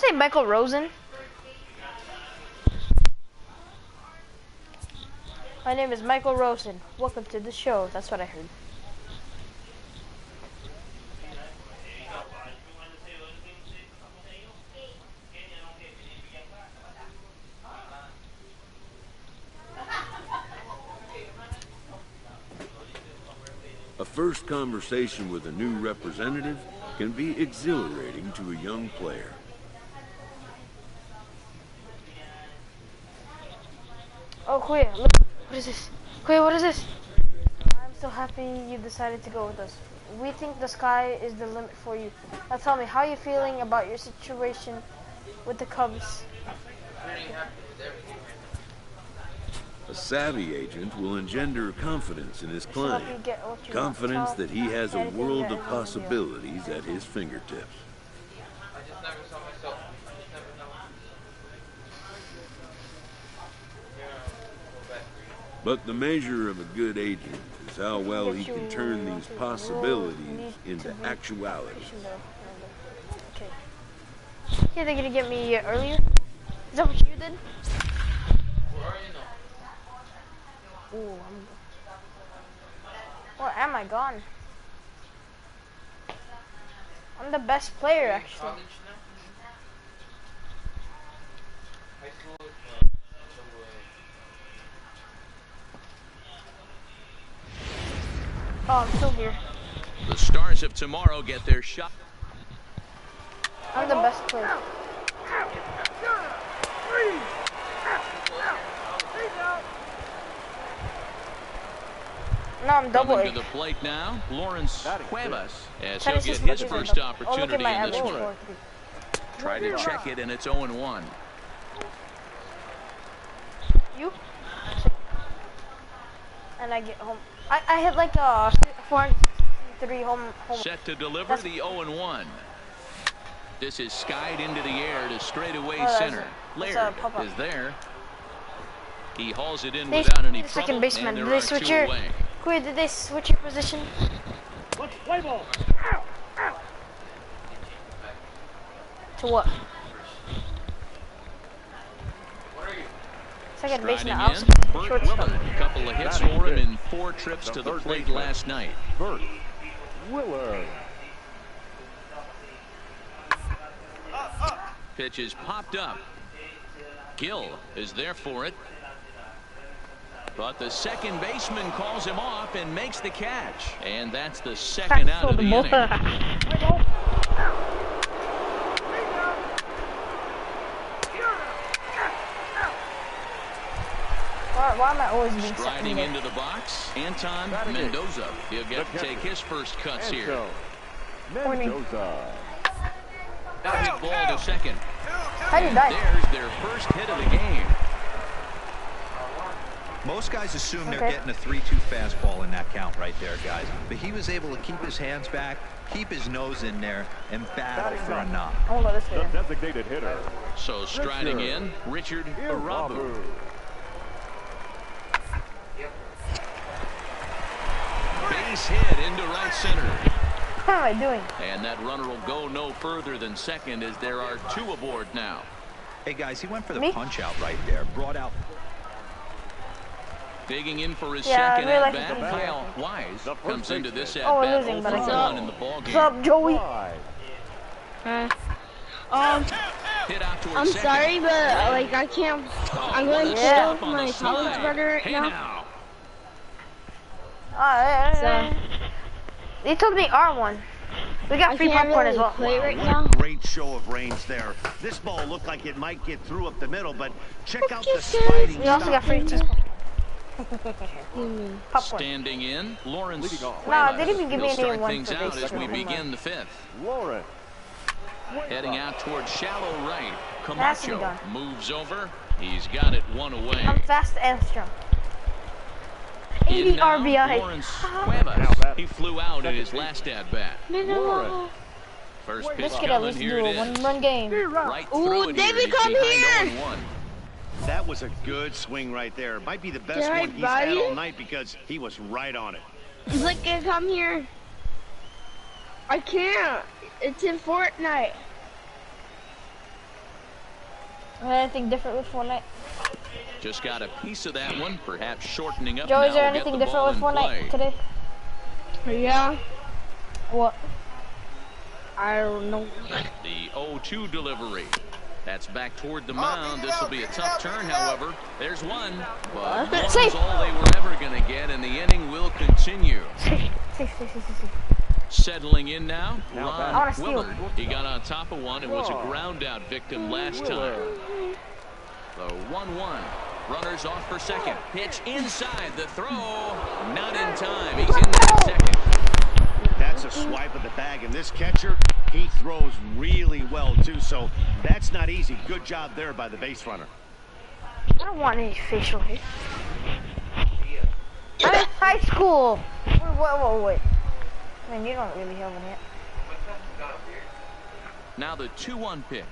say Michael Rosen? My name is Michael Rosen. Welcome to the show. That's what I heard. A first conversation with a new representative can be exhilarating to a young player. Oh, Kuya, look. What is this? Kuya, what is this? I'm so happy you decided to go with us. We think the sky is the limit for you. Now tell me, how are you feeling about your situation with the Cubs? A savvy agent will engender confidence in his client. Confidence that he has a world of possibilities at his fingertips. But the measure of a good agent is how well he can turn these possibilities into actuality. Okay. Yeah, they're gonna get me earlier? Is that what you did? Ooh, where am I gone? I'm the best player, actually. Oh, I'm still here. The stars of tomorrow get their shot. I'm the best player. No, I'm double A. Coming to the plate now, Lawrence Cuevas, as he'll get his first opportunity in this one. Try to check it, and it's 0-1. You? And I get home. I hit like a 403 home. Set to deliver the 0-1. This is skied into the air to straightaway center. Laird is there. He hauls it in without any trouble. Second baseman. And Did they switch your? Wait, did they switch your position? Let's play ball. To what? Second baseman. Shortstop. A couple of hits for him in 4 trips to the plate last night. Bert Willer. Pitch is popped up. Gill is there for it. But the second baseman calls him off and makes the catch. And that's the second out of the inning. Why am I always being striding into the box? Anton Mendoza. He'll get to take his first cuts here. Mendoza. Now hit ball to second. How did that? There's their first hit of the game. Most guys assume they're getting a 3-2 fastball in that count right there, guys. But he was able to keep his hands back, keep his nose in there, and battle for a knock. Oh, no, this The designated hitter. So striding in, Richard Arabu. Base hit into right center. What am I doing? And that runner will go no further than second as there are 2 aboard now. Hey, guys, he went for the punch out right there. Brought out. Digging in for his second at-bat, Kyle Wise comes into this at-bat 0-1 in the ballgame. What's up, Joey? Hit out I'm second. sorry, but like I can't. I'm going to stop my college brother right now. They told me R1. We got free popcorn as well. Play right now. Great show of range there. This ball looked like it might get through up the middle, but check out the sliding. We also got free popcorn. Standing in, Lawrence. No, they didn't even give me any one things out as we begin the 5th. Lawrence. Heading out towards shallow right. Camacho moves over. He's got it 1 away. I'm fast and strong. 80 RBI. Lawrence Cuevas. He flew out in his last at-bat. First pitch This could at least do a 1-run game. Right Ooh, David, come here! That was a good swing right there. Might be the best one he's had all night because he was right on it. He's like, come here. I can't. It's in Fortnite. Anything different with Fortnite? Just got a piece of that one, perhaps shortening up. Joe, now is there will get anything the different ball with in Fortnite play. today? Yeah. What? I don't know. The 0-2 delivery. That's back toward the mound. This will be a tough turn, however. There's one, but one is all they were ever going to get, and the inning will continue. Safe. Settling in now, Ron I wanna steal. Willard. He got on top of one and was a ground-out victim last time. The 1-1. Runners off for second. Pitch inside. The throw. Not in time. He's in there at second. That's a swipe of the bag, and this catcher, he throws really well, too, so that's not easy. Good job there by the base runner. I don't want any facial hair. I'm in high school. Wait. Man, you don't really have one yet. Now the 2-1 pitch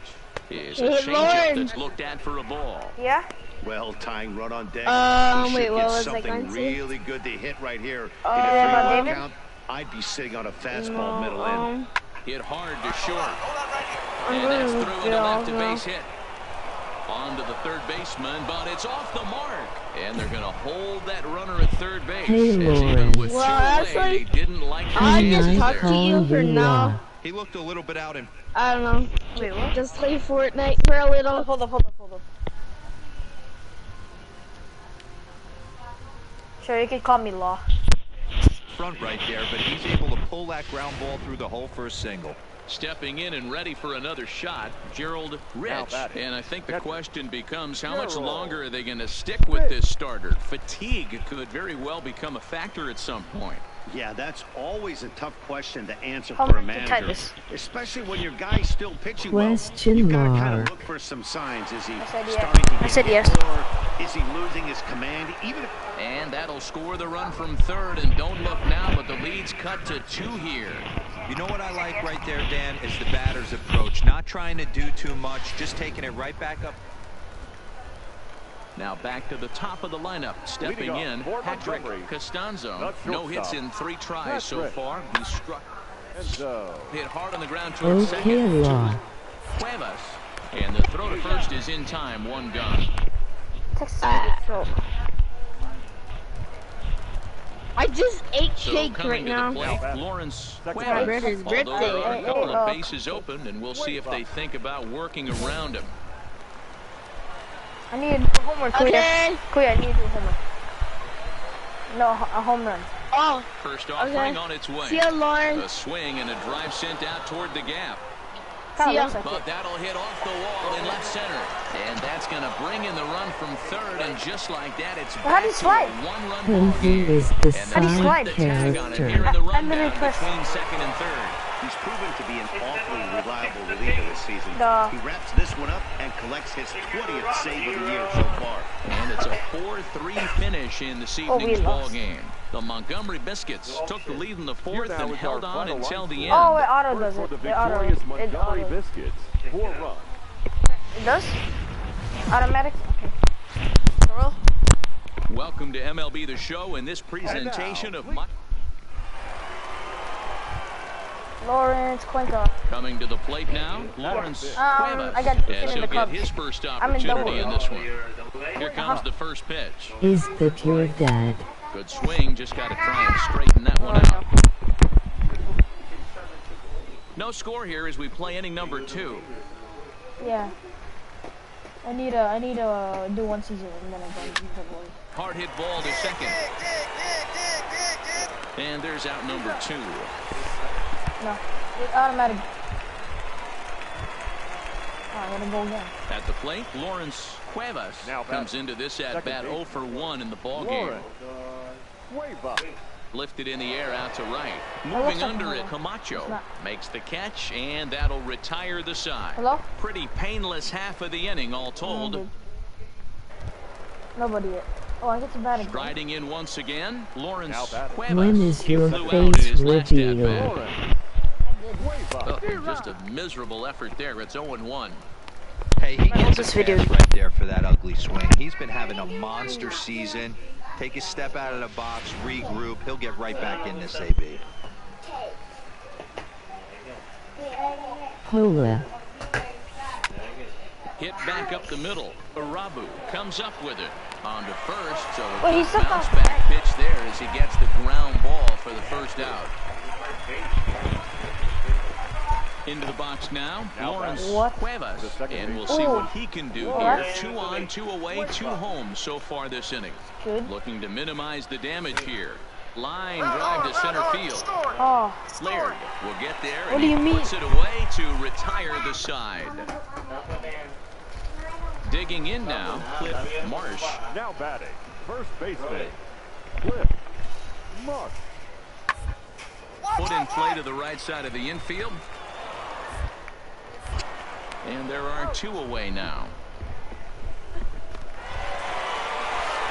is a changeup that's looked at for a ball. Yeah? Well, tying run on deck. Wait, He should what get was I something going to say? really good to hit right here. In a about 3-1 David? count, I'd be sitting on a fastball middle in. Hit hard to short. I'm And that's gonna through and a left to go base hit. On to the third baseman, but it's off the mark. And they're going to hold that runner at third base. Hey, as even with Well, two that's away, like- they didn't like the I chances just talked there. to you for now. He looked a little bit out in. I don't know. Wait, what? Just play Fortnite for a little. Hold up. Sure, you can call me Law. Front right there, but he's able to pull that ground ball through the hole for a single. Stepping in and ready for another shot, Gerald Rich. batting. And I think the Catcher. question becomes, how much Gerald. longer are they going to stick with this starter? Fatigue could very well become a factor at some point. Yeah, that's always a tough question to answer How for a much to manager, this? especially when your guy's still pitching Question well. You've got to kind mark. of look for some signs. Is he said yes. starting to I get said hit, yes. or is he losing his command? Even if And that'll score the run from third. And don't look now, but the lead's cut to 2 here. You know what I like right there, Dan, is the batter's approach. Not trying to do too much, just taking it right back up. Now back to the top of the lineup. Stepping Leading in, off for Patrick Montgomery. Costanzo. The No hits shortstop. in 3 tries so Patrick. far. He struck, Enzo. hit hard on the ground towards Okay, second. Law. Cuevas. And the throw to first is in time. 1 gone. Texas Speedy throw. I just ate So cake coming right to now. the plate, Lawrence Second Cuevas. base. His Although there are a birthday. couple of Hey, bases open, and we'll see if they think about working around him. I need to do homework, Kuya. Okay. Kuya, I need to do homework. No, a home run. Oh, First offering on its way. see ya, Lauren. A swing and a drive sent out toward the gap. Kinda See ya. looks like But it. that'll hit off the wall in left center. And that's going to bring in the run from third. And just like that, it's Well, how do you back to slide? a 1-run Who ball game. is the And How do you they slide? put the tag on it here in character? the I'm gonna rundown press- between second and third. he's proven to be an awfully reliable reliever this season. Duh. He wraps this one up and collects his 20th save of the year so far. And it's a 4-3 finish in this Oh, we evening's ball lost. game. The Montgomery Biscuits took the lead in the fourth Here now and is held our on final until line the score. end. Oh, it auto First does for it. the It auto. victorious It Montgomery auto. Biscuits. 4 runs. It does? Automatic? Okay. For real? Welcome to MLB The Show and this presentation of Lawrence Cuenca. coming to the plate now. Lawrence Cuevas I got as in he'll the get Cubs. his first I'm in opportunity in double. this one. Here comes the first pitch. Is that your dad? Good swing. Just got to try and straighten that one out. No score here as we play inning number 2. Yeah. I need to do 1 season and then I'm going to double. Hard hit ball to second. And there's out number 2. No. It's automatic. Oh, I gotta go again. At the plate, Lawrence Cuevas Now comes batting. into this at Second bat base. 0 for 1 in the ball game. Lawrence. Cuevas. Lifted in the air out to right. looks Moving like under a it, home. Camacho It's not. makes the catch, and that'll retire the side. Hello? Pretty painless half of the inning, all told. Good. Nobody yet. Oh, I get to bat again. Striding in once again, Lawrence Now batting. Cuevas. When is He your flew out in face his last revealed? at-bat. Lawrence. Oh, Cuevas. just a miserable effort there. It's 0-1. Hey, he gets this a video. pass right there for that ugly swing. He's been having a monster season. Take a step out of the box, regroup. He'll get right back in this AB. Hola. Hit back up the middle. Arabu comes up with it. On to first, so a Well, good bounce back pitch there as he gets the ground ball for the first out. Into the box now, Lawrence Cuevas, and we'll see what he can do here. 2 on, 2 away, 2 home so far this inning. Good. Looking to minimize the damage here. Line drive to center field. Oh. Laird will get there, What and do you he mean? puts it away to retire the side. Digging in now, Cliff Marsh. Now batting, first baseman, Cliff Marsh. Put in play to the right side of the infield. And there are 2 away now.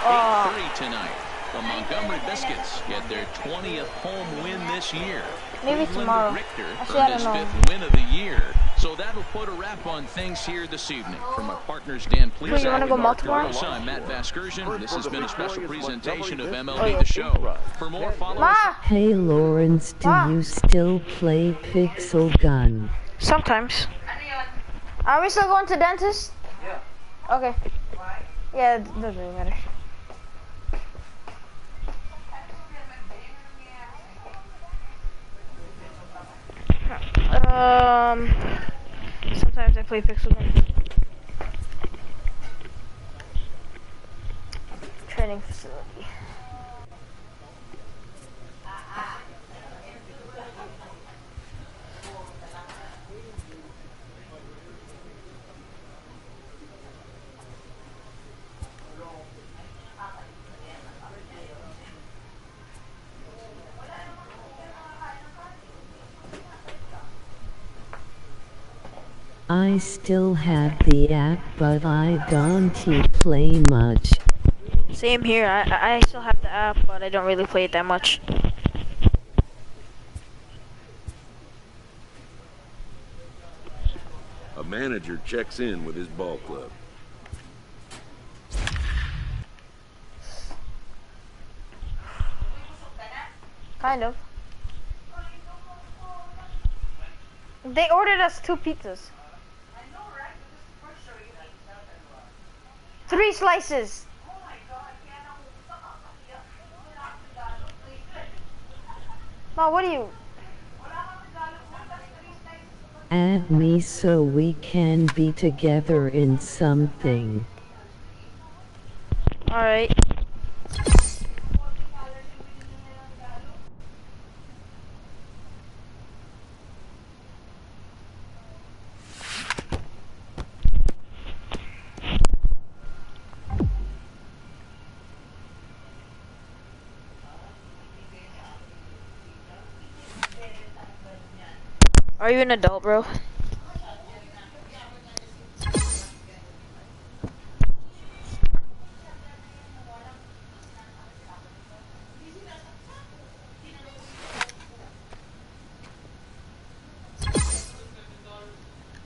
8-3 tonight. The Montgomery Biscuits get their 20th home win this year. Maybe Cleveland tomorrow. Richter Actually, I earned don't his know. 5th win of the year. So that'll put a wrap on things here this evening. From our partners Dan Wait, you wanna go Malt tomorrow? I'm Matt Vasgersian. This has been a special presentation of MLB The Show. For more, follow us. Ma! Hey Lawrence, do Ma. you still play Pixel Gun? Sometimes. Are we still going to dentist? Yeah. Okay. Yeah, it doesn't really matter. Sometimes I play Pixel Gun. Training facility. I still have the app, but I don't play much. Same here. I still have the app, but I don't really play it that much. A manager checks in with his ball club. Kind of. They ordered us 2 pizzas. 3 slices. Ma, what are you? Add me so we can be together in something. Alright. Are you an adult, bro?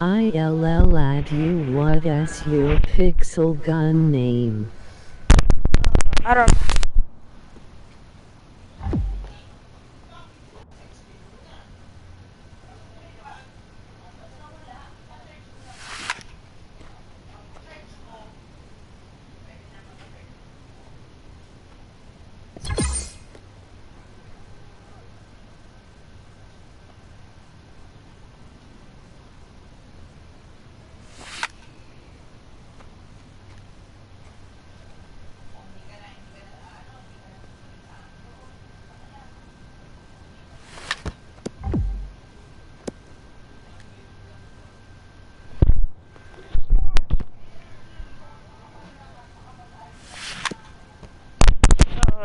ILL at you, what is your Pixel Gun name? I don't know.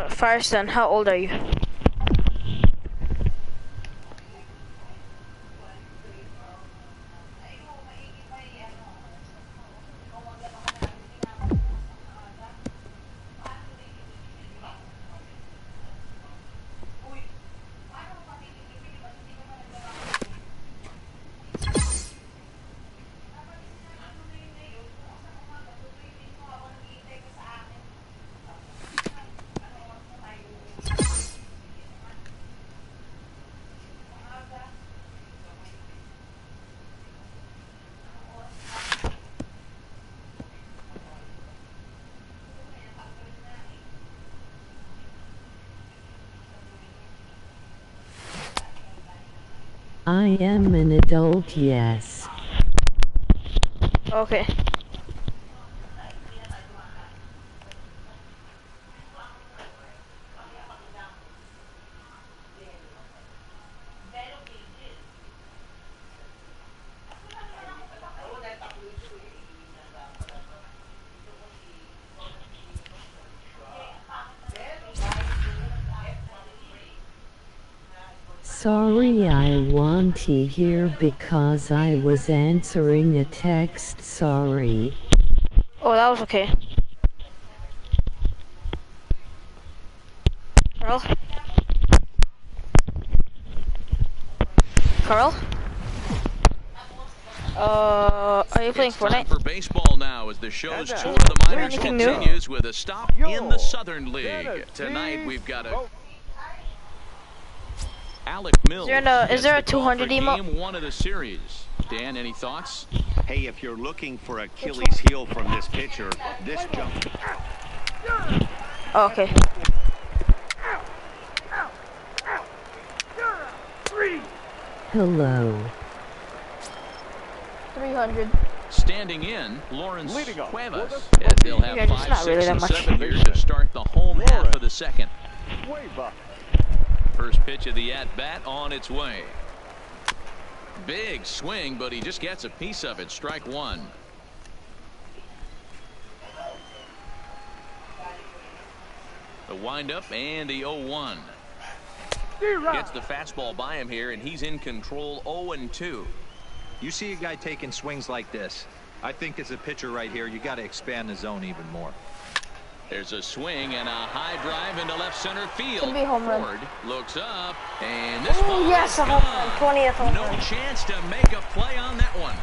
Firestone, how old are you? I am an adult, yes. Okay. Sorry, I want to hear because I was answering a text, sorry. Oh, that was okay. Carl? Carl? Are you playing It's Fortnite? time for baseball now as the show's tour of the minors Anything new? continues with a stop in the Southern League. Tonight we've got a Alec Mills. Is there a 200 emote? Game 1 of the series. Dan, any thoughts? Hey, if you're looking for Achilles heel from this pitcher, this jump. Oh, okay. Hello. 300. Standing in, Lawrence Leading off. Cuevas. As they'll have Yeah, it's 5, not 6, really that and much. 7 here to start the home half of the second. Way back. First pitch of the at-bat on its way. Big swing, but he just gets a piece of it. Strike one. The windup and the 0-1. Gets the fastball by him here, and he's in control 0-2. You see a guy taking swings like this. I think as a pitcher right here, you got to expand the zone even more. There's a swing and a high drive into left center field. Could be a home run. Ford looks up, and this Ooh, ball yes, is a home run. gone. 20th home No run. chance to make a play on that one.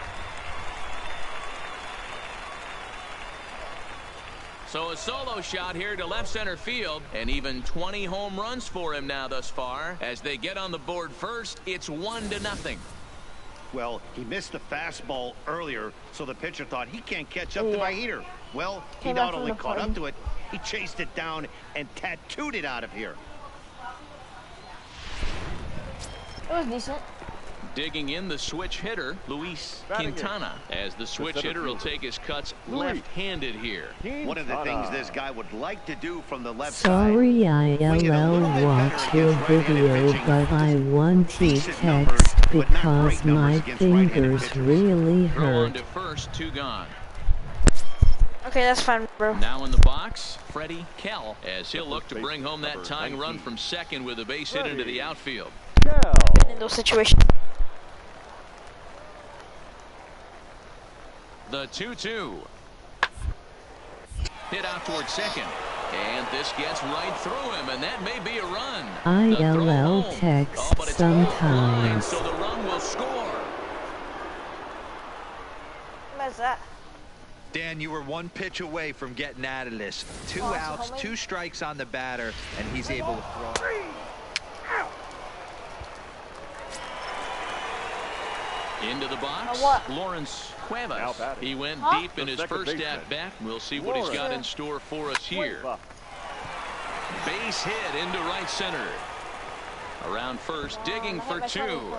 So a solo shot here to left center field, and even 20 home runs for him now thus far. As they get on the board first, it's 1-0. Well, he missed the fastball earlier, so the pitcher thought he can't catch up to my heater. Well, he Came out not from only the caught plane. up to it, he chased it down and tattooed it out of here. It was decent. Digging in the switch hitter, Luis Batting Quintana, as the switch hitter will take his cuts left-handed here. One of the things this guy would like to do from the left Sorry, side. ILL watch your video, but I want to text because my fingers really Throw on hurt. to first, 2 gone. Okay, that's fine, bro. Now in the box, Freddie Kell, as he'll look to bring home that tying run from second with a base hit into the outfield. In those situations. The 2-2. Hit out towards second. And this gets right through him, and that may be a run. The throw ILL home. text But it's line, sometimes. so the run will score. What's that? Dan, you were one pitch away from getting out of this. 2 Oh, outs, so 2 strikes on the batter, and he's able to throw. Into the box, what? Lawrence Now Cuevas. batting. He went Huh? deep in The his second first baseman. at-bat. We'll see what he's got in store for us here. Base hit into right center. Around first, digging for 2.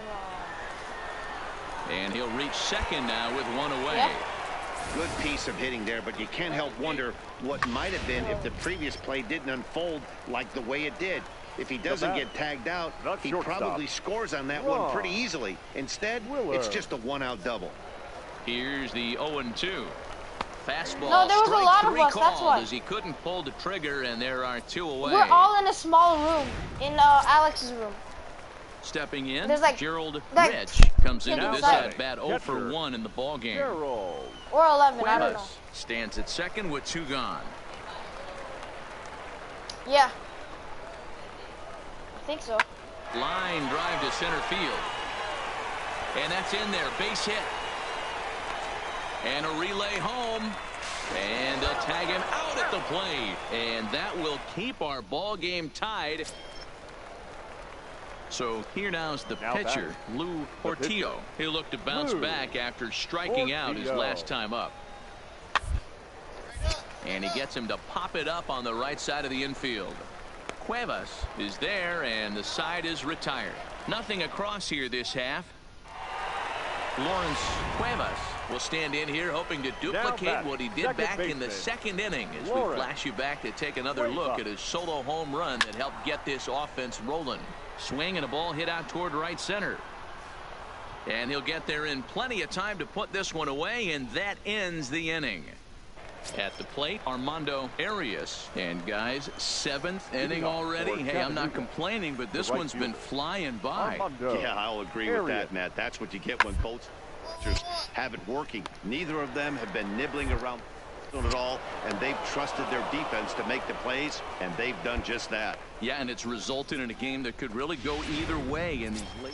And he'll reach second now with 1 away. Yeah. Good piece of hitting there, but you can't help wonder what might have been if the previous play didn't unfold like the way it did. If he doesn't get tagged out, he probably scores on that one pretty easily. Instead, it's just a 1-out double. Here's the 0-2. Fastball. No, there was a lot of strike 3 us, that's called why. as he couldn't pull the trigger, and there are 2 away. We're all in a small room, in Alex's room. Stepping in, There's like- Gerald like Rich comes into kids this outside. at-bat 0 for 1 in the ball game. Gerald. Or 11, I don't know. Cuevas stands at second with 2 gone. Yeah. I think so. Line drive to center field. And that's in there. Base hit. And a relay home. And they'll tag him out at the plate. And that will keep our ball game tied. So here now is the pitcher, Lou Portillo. He'll look to bounce back after striking out his last time up. And he gets him to pop it up on the right side of the infield. Cuevas is there, and the side is retired. Nothing across here this half. Lawrence Cuevas will stand in here hoping to duplicate what he did back in the second inning as we flash you back to take another look at his solo home run that helped get this offense rolling. Swing and a ball hit out toward right center. And he'll get there in plenty of time to put this one away, and that ends the inning. At the plate, Armando Arias. And guys, 7th inning already. Hey, I'm not complaining, but this one's been flying by. Yeah, I'll agree with that, Matt. That's what you get when both pitchers have it working. Neither of them have been nibbling around at all, and they've trusted their defense to make the plays, and they've done just that. Yeah, and it's resulted in a game that could really go either way in these late.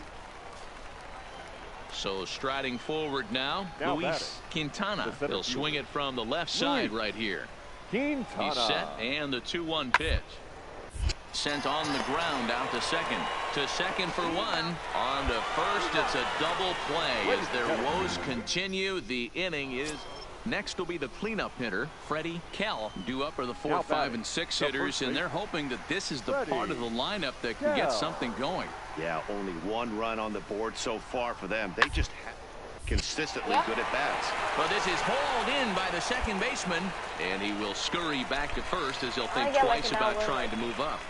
So striding forward now Luis Quintana. He'll swing it from the left side right here. Quintana. He's set, and the 2-1 pitch. Sent on the ground out to second. To second for one. On to first. It's a double play as their woes continue. The inning is. Next will be the cleanup hitter, Freddie Kell. Due up are the 4, 5, and 6 hitters, and they're hoping that this is the part of the lineup that can get something going. Yeah, only 1 run on the board so far for them. They just have consistently good at bats. But this is hauled in by the second baseman, and he will scurry back to first as he'll think twice about trying to move up.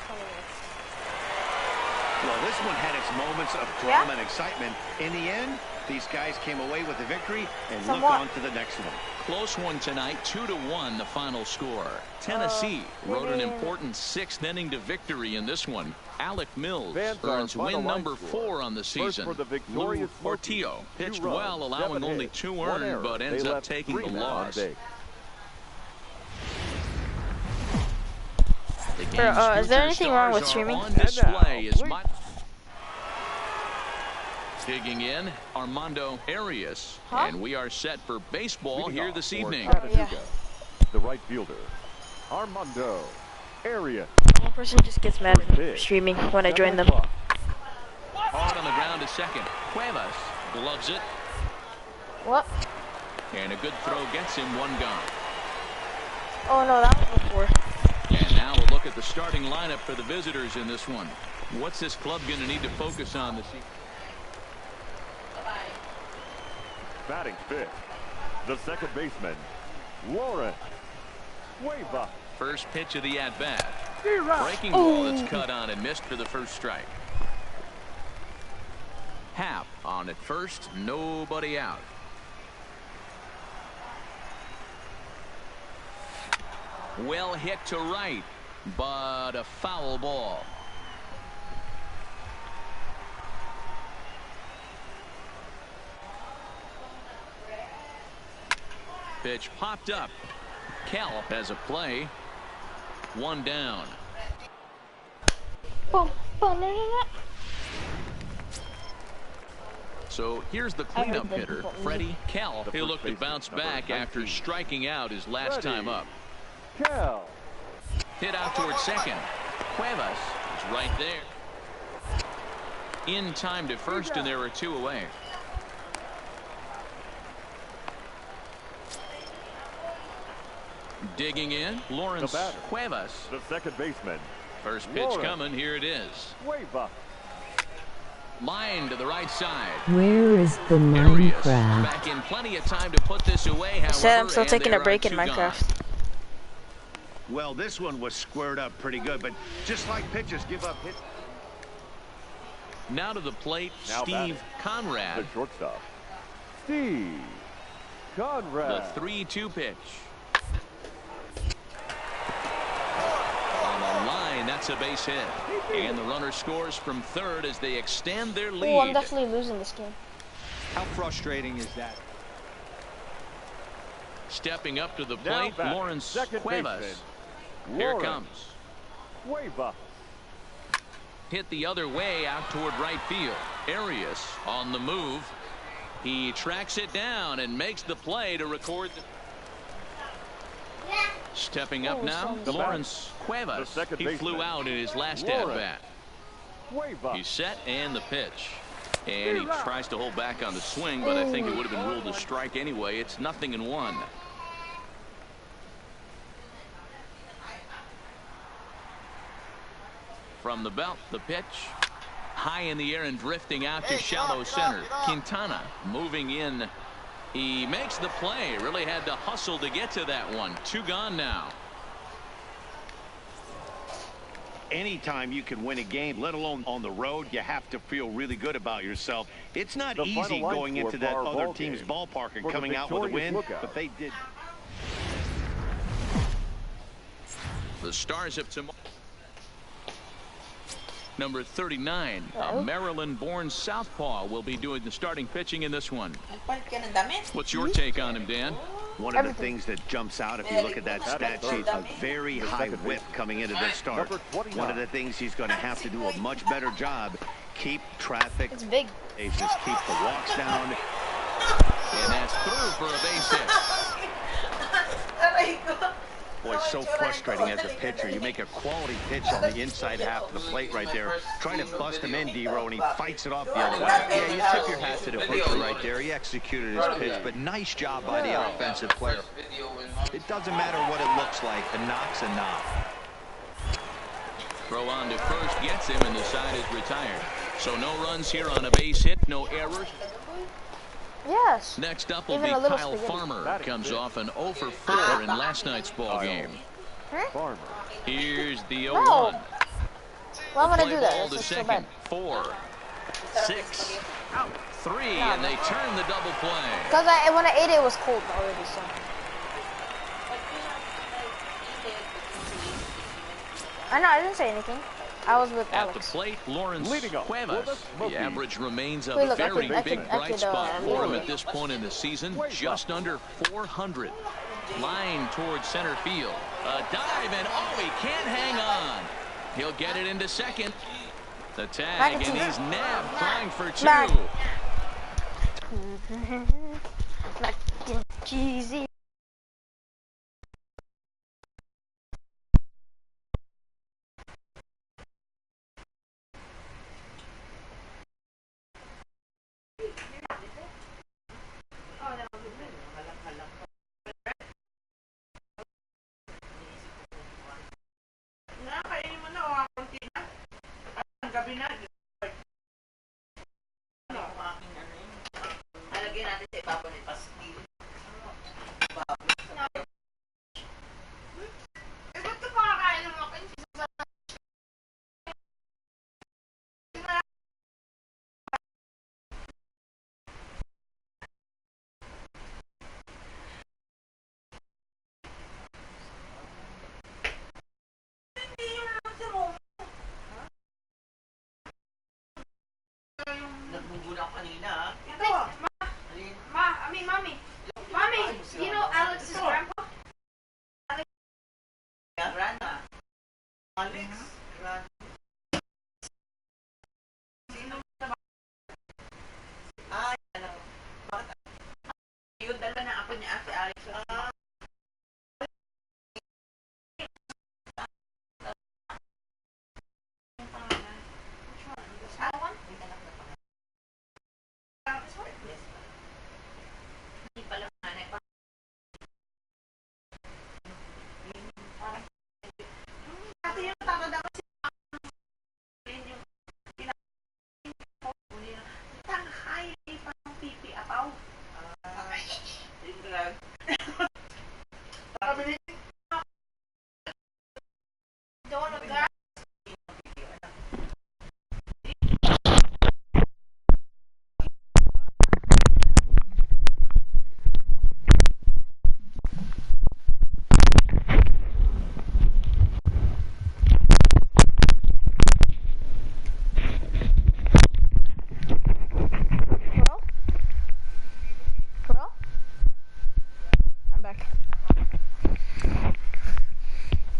Well, this one had its moments of drama and excitement. In the end, these guys came away with the victory and look on to the next one. Close one tonight, 2-1 the final score. Tennessee rode an important 6th inning to victory in this one. Alec Mills earns win number 4 on the season. Lou Portillo pitched well, allowing only 2 earned, but ends up taking the loss. Is there anything wrong with streaming? On display is digging in, Armando Arias, and we are set for baseball here this evening. The right fielder, Armando Arias. One person just gets mad at streaming when I join them. Hard on the ground to second. Cuevas gloves it. What? And a good throw gets him 1 gone. Oh no, that was before. And now we'll look at the starting lineup for the visitors in this one. What's this club going to need to focus on this evening? Batting 5th, the second baseman, Lawrence Cuevas. First pitch of the at-bat. Breaking ball that's cut on and missed for the first strike. Hap on at first, nobody out. Well hit to right, but a foul ball. Pitch popped up. Kell has a play. 1 down. So here's the cleanup hitter, Freddie Kell. He'll look to bounce back after striking out his last time up. Kell. Hit out towards second. Cuevas is right there. In time to first, and there are 2 away. Digging in, Lawrence Cuevas. The second baseman. First pitch coming, here it is. Cuevas. Line to the right side. Where is the Arias Minecraft? back in plenty of time to put this away. However, I'm still taking a break in Minecraft. Well, this one was squared up pretty good, but just like pitchers give up hit. Now to the plate, Steve Conrad. The shortstop, Steve Conrad. The 3-2 pitch. On the line, that's a base hit. And the runner scores from third as they extend their lead. Oh, I'm definitely losing this game. How frustrating is that? Stepping up to the plate, Lawrence Cuevas. Here it comes. Cuevas. Hit the other way out toward right field. Arias on the move. He tracks it down and makes the play to record. Stepping up now, Lawrence Cuevas. He flew out in his last at-bat. He's set and the pitch. And he tries to hold back on the swing, but I think it would have been ruled a strike anyway. It's 0-1. From the belt, the pitch. High in the air and drifting out to shallow center. Quintana moving in. He makes the play. Really had to hustle to get to that one. 2 gone now. Anytime you can win a game, let alone on the road, you have to feel really good about yourself. It's not easy going into that other team's ballpark and coming out with a win, but they did. The Stars of tomorrow. Number 39, a Maryland-born southpaw, will be doing the starting pitching in this one. What's your take on him, Dan? One of the things that jumps out if you look at that stat sheet, a very high whip coming into this start. One of the things he's going to have to do a much better job, keep traffic. It's big. Just keep the walks down. And that's through for a base hit. Boy, it's so frustrating as a pitcher. You make a quality pitch on the inside half of the plate right there, trying to bust him in, D-Row, and he fights it off the other way. Yeah, you tip your hat to the pitcher right there. He executed his pitch, but nice job by the offensive player. It doesn't matter what it looks like. A knock's a knock. Throw on to first gets him, and the side is retired. So no runs here on a base hit, no errors. Yes. Next up will be Kyle Farmer. Comes off an 0 for 4 in last night's ball game. Huh? Here's the 0-1. No. Why would I do that? Ball to second. 4, 6, 3, and they turn the double play. Because when I ate it, it was cold already. So. I know. I didn't say anything. I was with Alex. At the plate, Lawrence Cuevas. The average remains a Wait, look, very I big could, bright spot for him at this point in the season. Just under 400. Line towards center field. A dive, and he can't hang on. He'll get it into second. The tag, and he's nabbed, trying for 2. Mac and cheesy. Mommy, you know Alex's grandpa? Alex? Yung dalawa na apo niya, si Alex.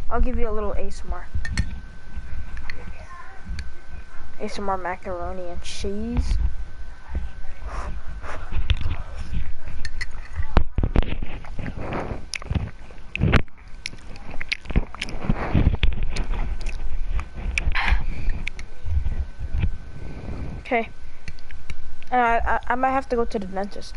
I'll give you a little ASMR. ASMR macaroni and cheese. Okay. I might have to go to the dentist.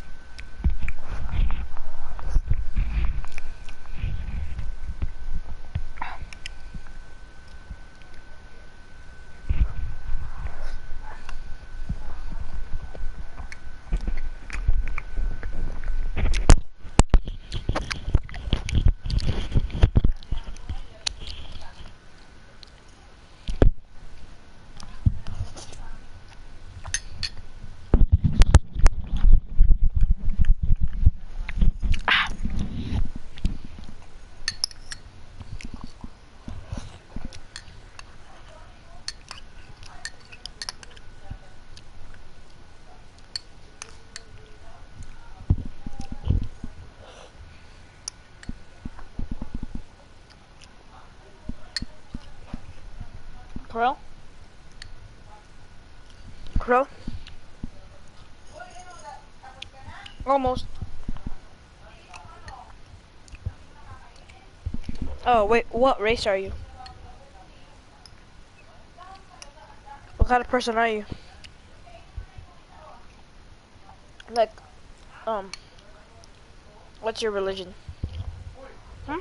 Pro? Almost. Oh, wait, what race are you? What kind of person are you? Like, what's your religion? Hmm?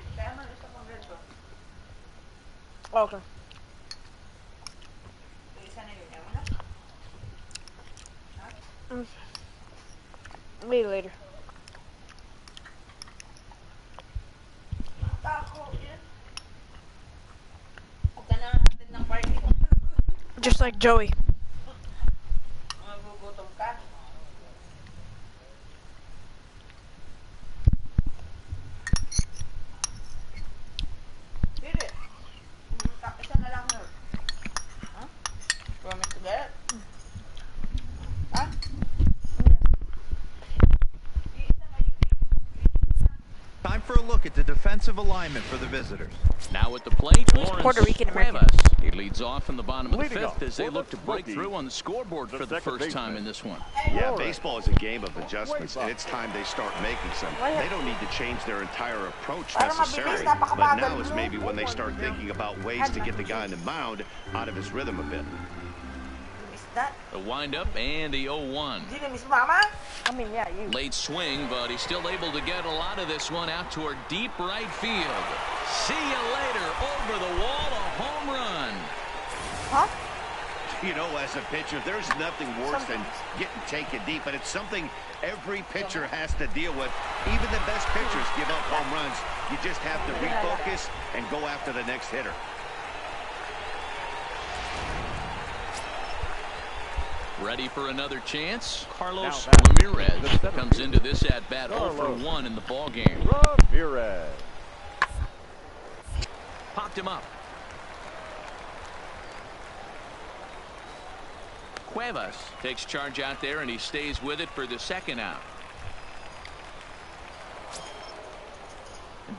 Oh, okay. Maybe later. Just like Joey. Time for a look at the defensive alignment for the visitors. Now at the plate, Lawrence Puerto Rican American. Cuevas. He leads off in the bottom of the Leading fifth off as they for look the to break rookie, through on the scoreboard for the second first time baseman. in this one. Yeah, baseball is a game of adjustments, and it's time they start making some. Why- They don't need to change their entire approach necessarily, but now is maybe when they start thinking about ways to get the guy on the mound out of his rhythm a bit. The windup and the 0-1. I mean, yeah, you. Late swing, but he's still able to get a lot of this one out toward deep right field. See you later. Over the wall, a home run. Huh? You know, as a pitcher, there's nothing worse than getting taken deep, but it's something every pitcher has to deal with. Even the best pitchers give up home runs. You just have to refocus and go after the next hitter. Ready for another chance? Carlos Now back. Ramirez The center comes field. into this at-bat 0 for Carlos. 1 in the ballgame. Ramirez. Popped him up. Cuevas takes charge out there, and he stays with it for the second out.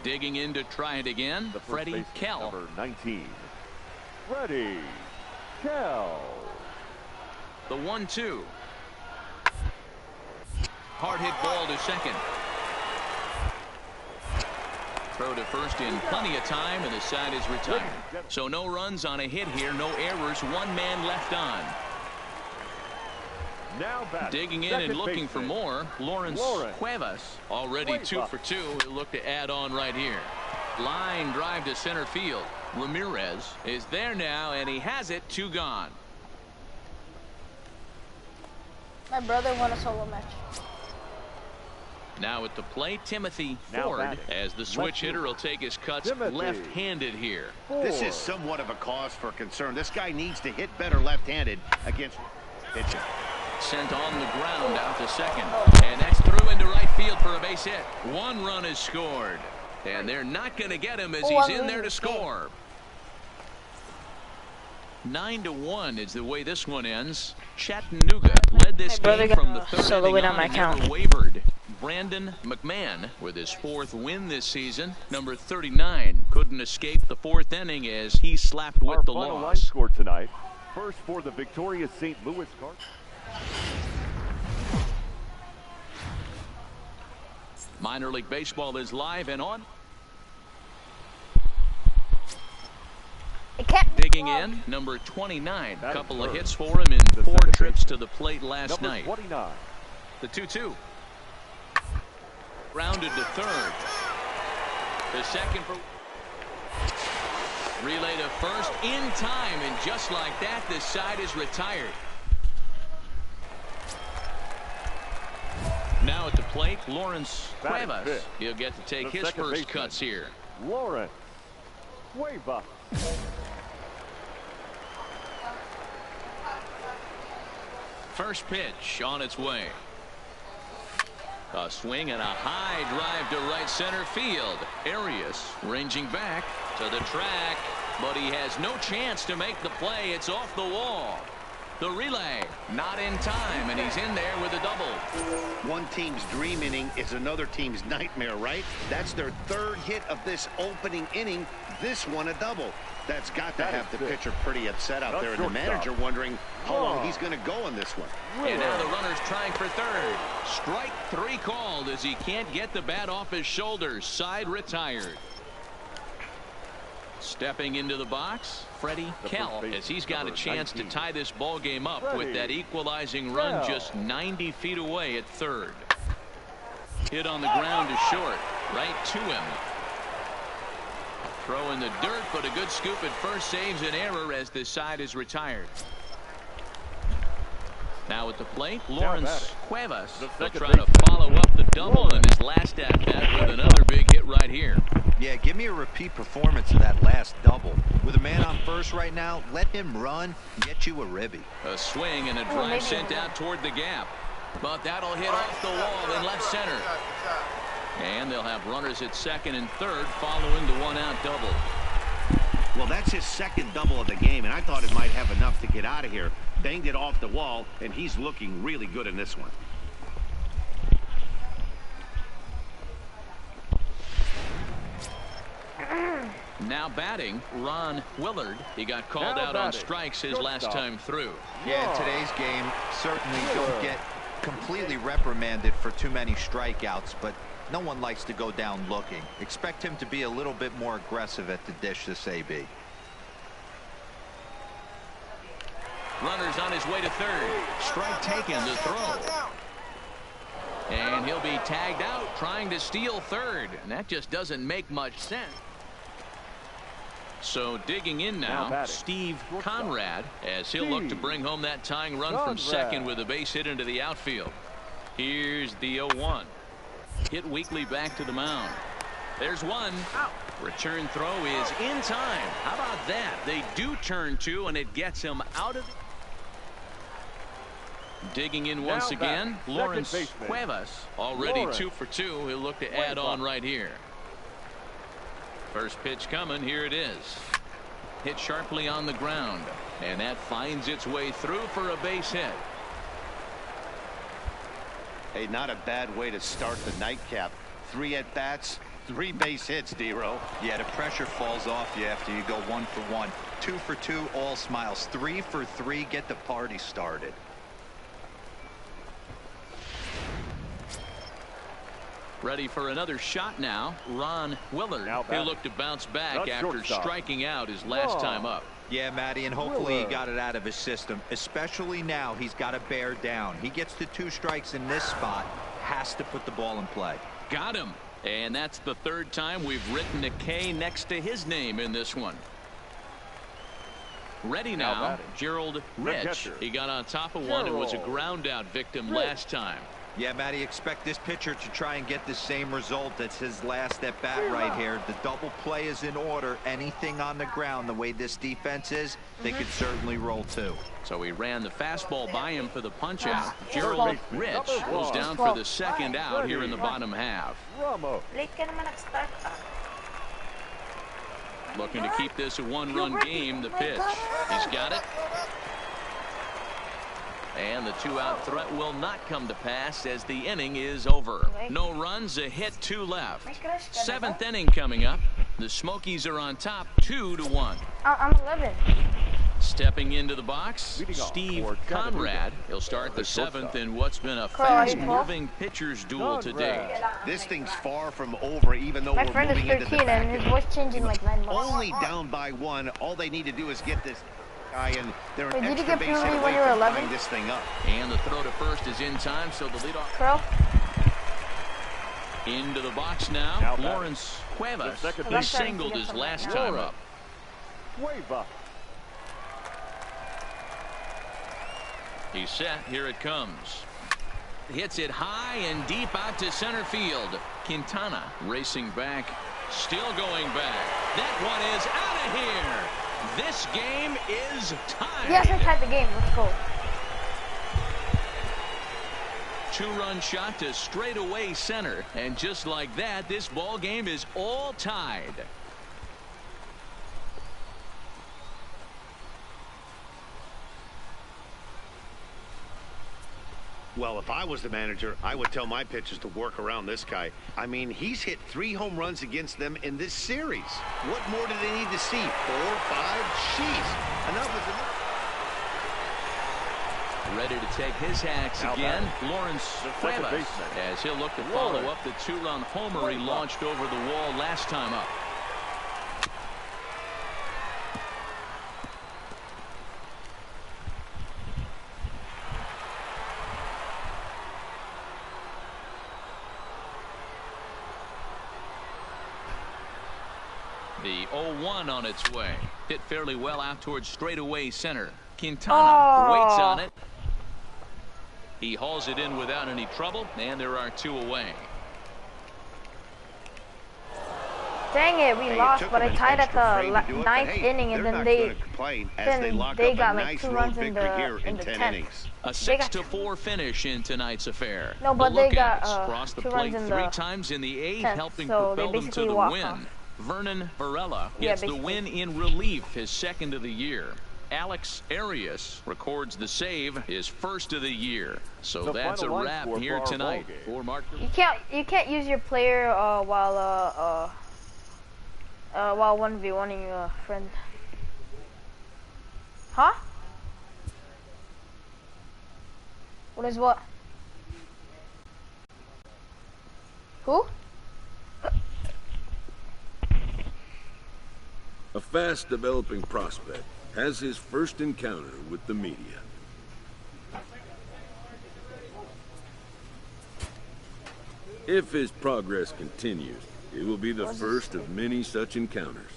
Digging in to try it again, The first Freddie baseman, Kell. number 19. Freddie Kell. The 1-2. Hard hit ball to second. Throw to first in plenty of time, and the side is retired. So no runs on a hit here, no errors, 1 man left on. Now back. Digging in and looking for more, Lawrence Cuevas. Already 2 for 2. He'll look to add on right here. Line drive to center field. Ramirez is there now, and he has it. 2 gone. My brother won a solo match. Now at the plate, Timothy Now Ford, batting. as the switch hitter will take his cuts Timothy. left-handed here. This is somewhat of a cause for concern. This guy needs to hit better left-handed against pitching. Sent on the ground out to second. And that's through into right field for a base hit. 1 run is scored. And they're not going to get him as he's in there to score. 9-1 is the way this one ends. Chattanooga led this game from the third solo win inning on my and account. never wavered. Brandon McMahon with his 4th win this season. Number 39 couldn't escape the 4th inning as he slapped with Our the final line loss. score tonight. First for the victorious St. Louis Cardinals. Minor League Baseball is live and on. Digging in, number 29. That is Couple of third. hits for him in The 4 second trips baseman. to the plate last Number night. 29. The 2-2. Rounded to third. The second for relay to first in time, and just like that, this side is retired. Now at the plate, Lawrence Batting Cuevas. fifth. He'll get to take The his second first baseman. cuts here. Lawrence Cuevas. First pitch on its way. A swing and a high drive to right center field. Arias ranging back to the track, but he has no chance to make the play. It's off the wall. The relay, not in time, and he's in there with a double. One team's dream inning is another team's nightmare, right? That's their third hit of this opening inning. This one a double. That's got to have the pitcher pretty upset out there, and the manager wondering how long he's going to go on this one. And now the runner's trying for third. Strike 3 called as he can't get the bat off his shoulders. Side retired. Stepping into the box, Freddie Kell, as he's got a chance to tie this ball game up with that equalizing run just 90 feet away at third. Hit on the ground is short, right to him. Throw in the dirt, but a good scoop at first saves an error as this side is retired. Now at the plate, Lawrence Cuevas. They'll try to follow up the double in his last at-bat with another big hit right here. Yeah, give me a repeat performance of that last double. With a man on first right now, let him run and get you a ribby. A swing and a drive sent out toward the gap. But that'll hit off the wall in left center. And they'll have runners at second and third following the one-out double. Well, that's his second double of the game, and I thought it might have enough to get out of here. Banged it off the wall, and he's looking really good in this one. Now batting, Ron Willard. He got called out on strikes his last time through. Yeah, in today's game, certainly don't get completely reprimanded for too many strikeouts, but no one likes to go down looking. Expect him to be a little bit more aggressive at the dish this AB. Runner's on his way to third. Strike taken, the throw. And he'll be tagged out trying to steal third. And that just doesn't make much sense. So digging in now, Steve Conrad, as he'll look to bring home that tying run from second with a base hit into the outfield. Here's the 0-1. Hit weakly back to the mound. There's one. Return throw is in time. How about that? They do turn two, and it gets him out of. Digging in once again, Lawrence Cuevas, already 2 for 2. He'll look to add on right here. First pitch coming. Here it is. Hit sharply on the ground, and that finds its way through for a base hit. Hey, not a bad way to start the nightcap. 3 at-bats, 3 base hits, D-Row. Yeah, the pressure falls off you after you go 1 for 1. 2 for 2, all smiles. 3 for 3, get the party started. Ready for another shot now. Ron Willard. He'll look to bounce back after striking out his last time up. Yeah, Matty, and hopefully he got it out of his system. Especially now, he's got to bear down. He gets the 2 strikes in this spot. Has to put the ball in play. Got him. And that's the 3rd time we've written a K next to his name in this one. Ready now, Gerald Rich. He got on top of one and was a ground out victim last time. Yeah, Matty, expect this pitcher to try and get the same result. That's his last at bat right here. The double play is in order. Anything on the ground, the way this defense is, they could certainly roll 2. So he ran the fastball by him for the punch out. Gerald Rich goes down for the 2nd out here in the bottom half. Looking to keep this a 1-run game. The pitch. He's got it. And the 2-out threat will not come to pass as the inning is over. No runs, a hit, 2 left. 7th inning coming up. The Smokies are on top 2-1. I'm 11. Stepping into the box, Steve Conrad. He'll start the 7th in what's been a fast-moving pitcher's duel today. This thing's far from over, even though my friend is 13 and his voice changing like 9 months. Only down by 1. All they need to do is get this guy, and they're an did you extra get base hit penalty away when you were from 11? tying this thing up. And the throw to first is in time, so the leadoff. Bro. Into the box now, Lawrence Cuevas. He singled his last time up. He's set. Here it comes. Hits it high and deep out to center field. Quintana racing back. Still going back. That one is out of here. This game is tied. Yes, I tied the game. Let's go. 2-run shot to straightaway center. And just like that, this ball game is all tied. Well, if I was the manager, I would tell my pitchers to work around this guy. I mean, he's hit 3 home runs against them in this series. What more do they need to see? 4, 5? Jeez. Enough is enough. Ready to take his hacks again, Lawrence Cuevas, as he'll look to follow up the 2-run homer he launched over the wall last time up. The 0-1 on its way. Hit fairly well out towards straightaway center. Quintana waits on it. He hauls it in without any trouble, and there are 2 away. Dang it, we lost, but I tied at the 9th inning, and then they got like 2 runs in the 10th. A 6-4 finish in tonight's affair. No, but they got crossed the 2 plate runs in 3 the times in the 8th, 10th, helping so propel them to the win. Vernon Varela gets the win in relief, his 2nd of the year. Alex Arias records the save, his 1st of the year. So that's a wrap here tonight for Mark. You can't use your player while 1v1ing your friend. Huh? What is what? Who? A fast developing prospect has his first encounter with the media. If his progress continues, it will be the first of many such encounters.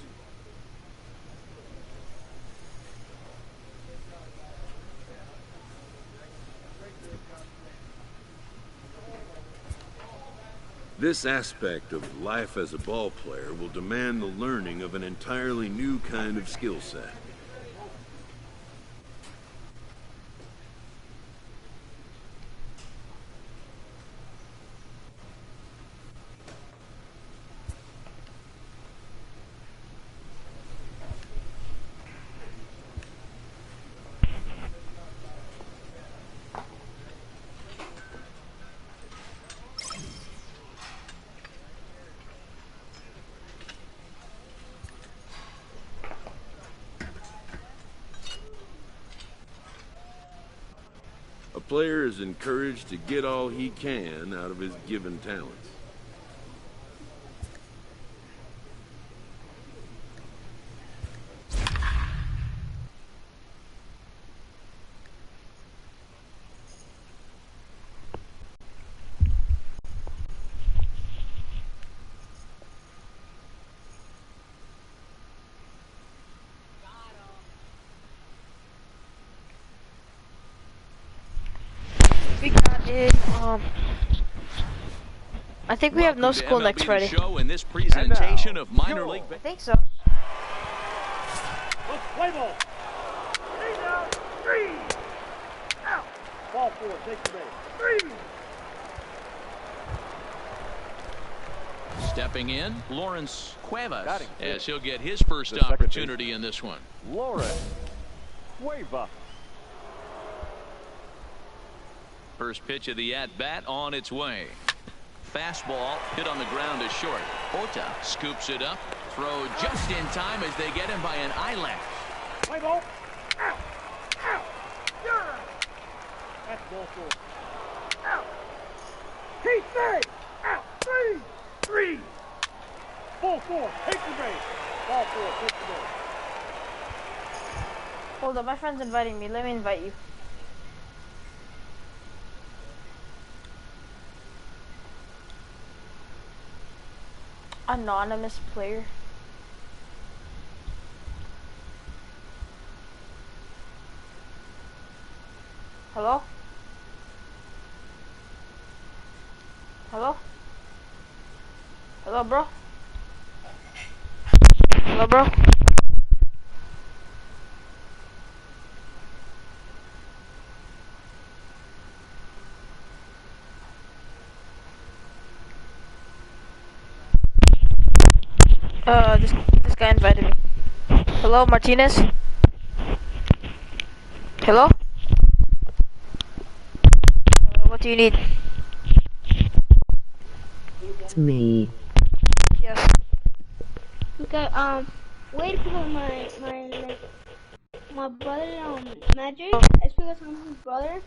This aspect of life as a ball player will demand the learning of an entirely new kind of skill set. A player is encouraged to get all he can out of his given talents. We got it. I think we have no school next Friday. Show in this presentation of minor league. I think so. Let's play ball. 3 down, 3 out. Ball 4, take the base. 3. Stepping in, Lawrence Cuevas, as he'll get his first opportunity in this one. Lawrence Cuevas. First pitch of the at-bat on its way. Fastball hit on the ground is short. Ota scoops it up. Throw just in time as they get him by an eyelash. Play ball. Out. Out. Yeah. That's ball 4. Out. Keep 3. Out. 3. 3. Ball 4. Take the base. Ball 4. Take the base. Hold up, my friend's inviting me. Let me invite you. Anonymous player. Hello? Hello? Hello, bro? Hello, bro? This guy invited me. Hello, Martinez? Hello? do you need? It's me. Yes. Okay, wait for my brother, Magic. I speak with his brother.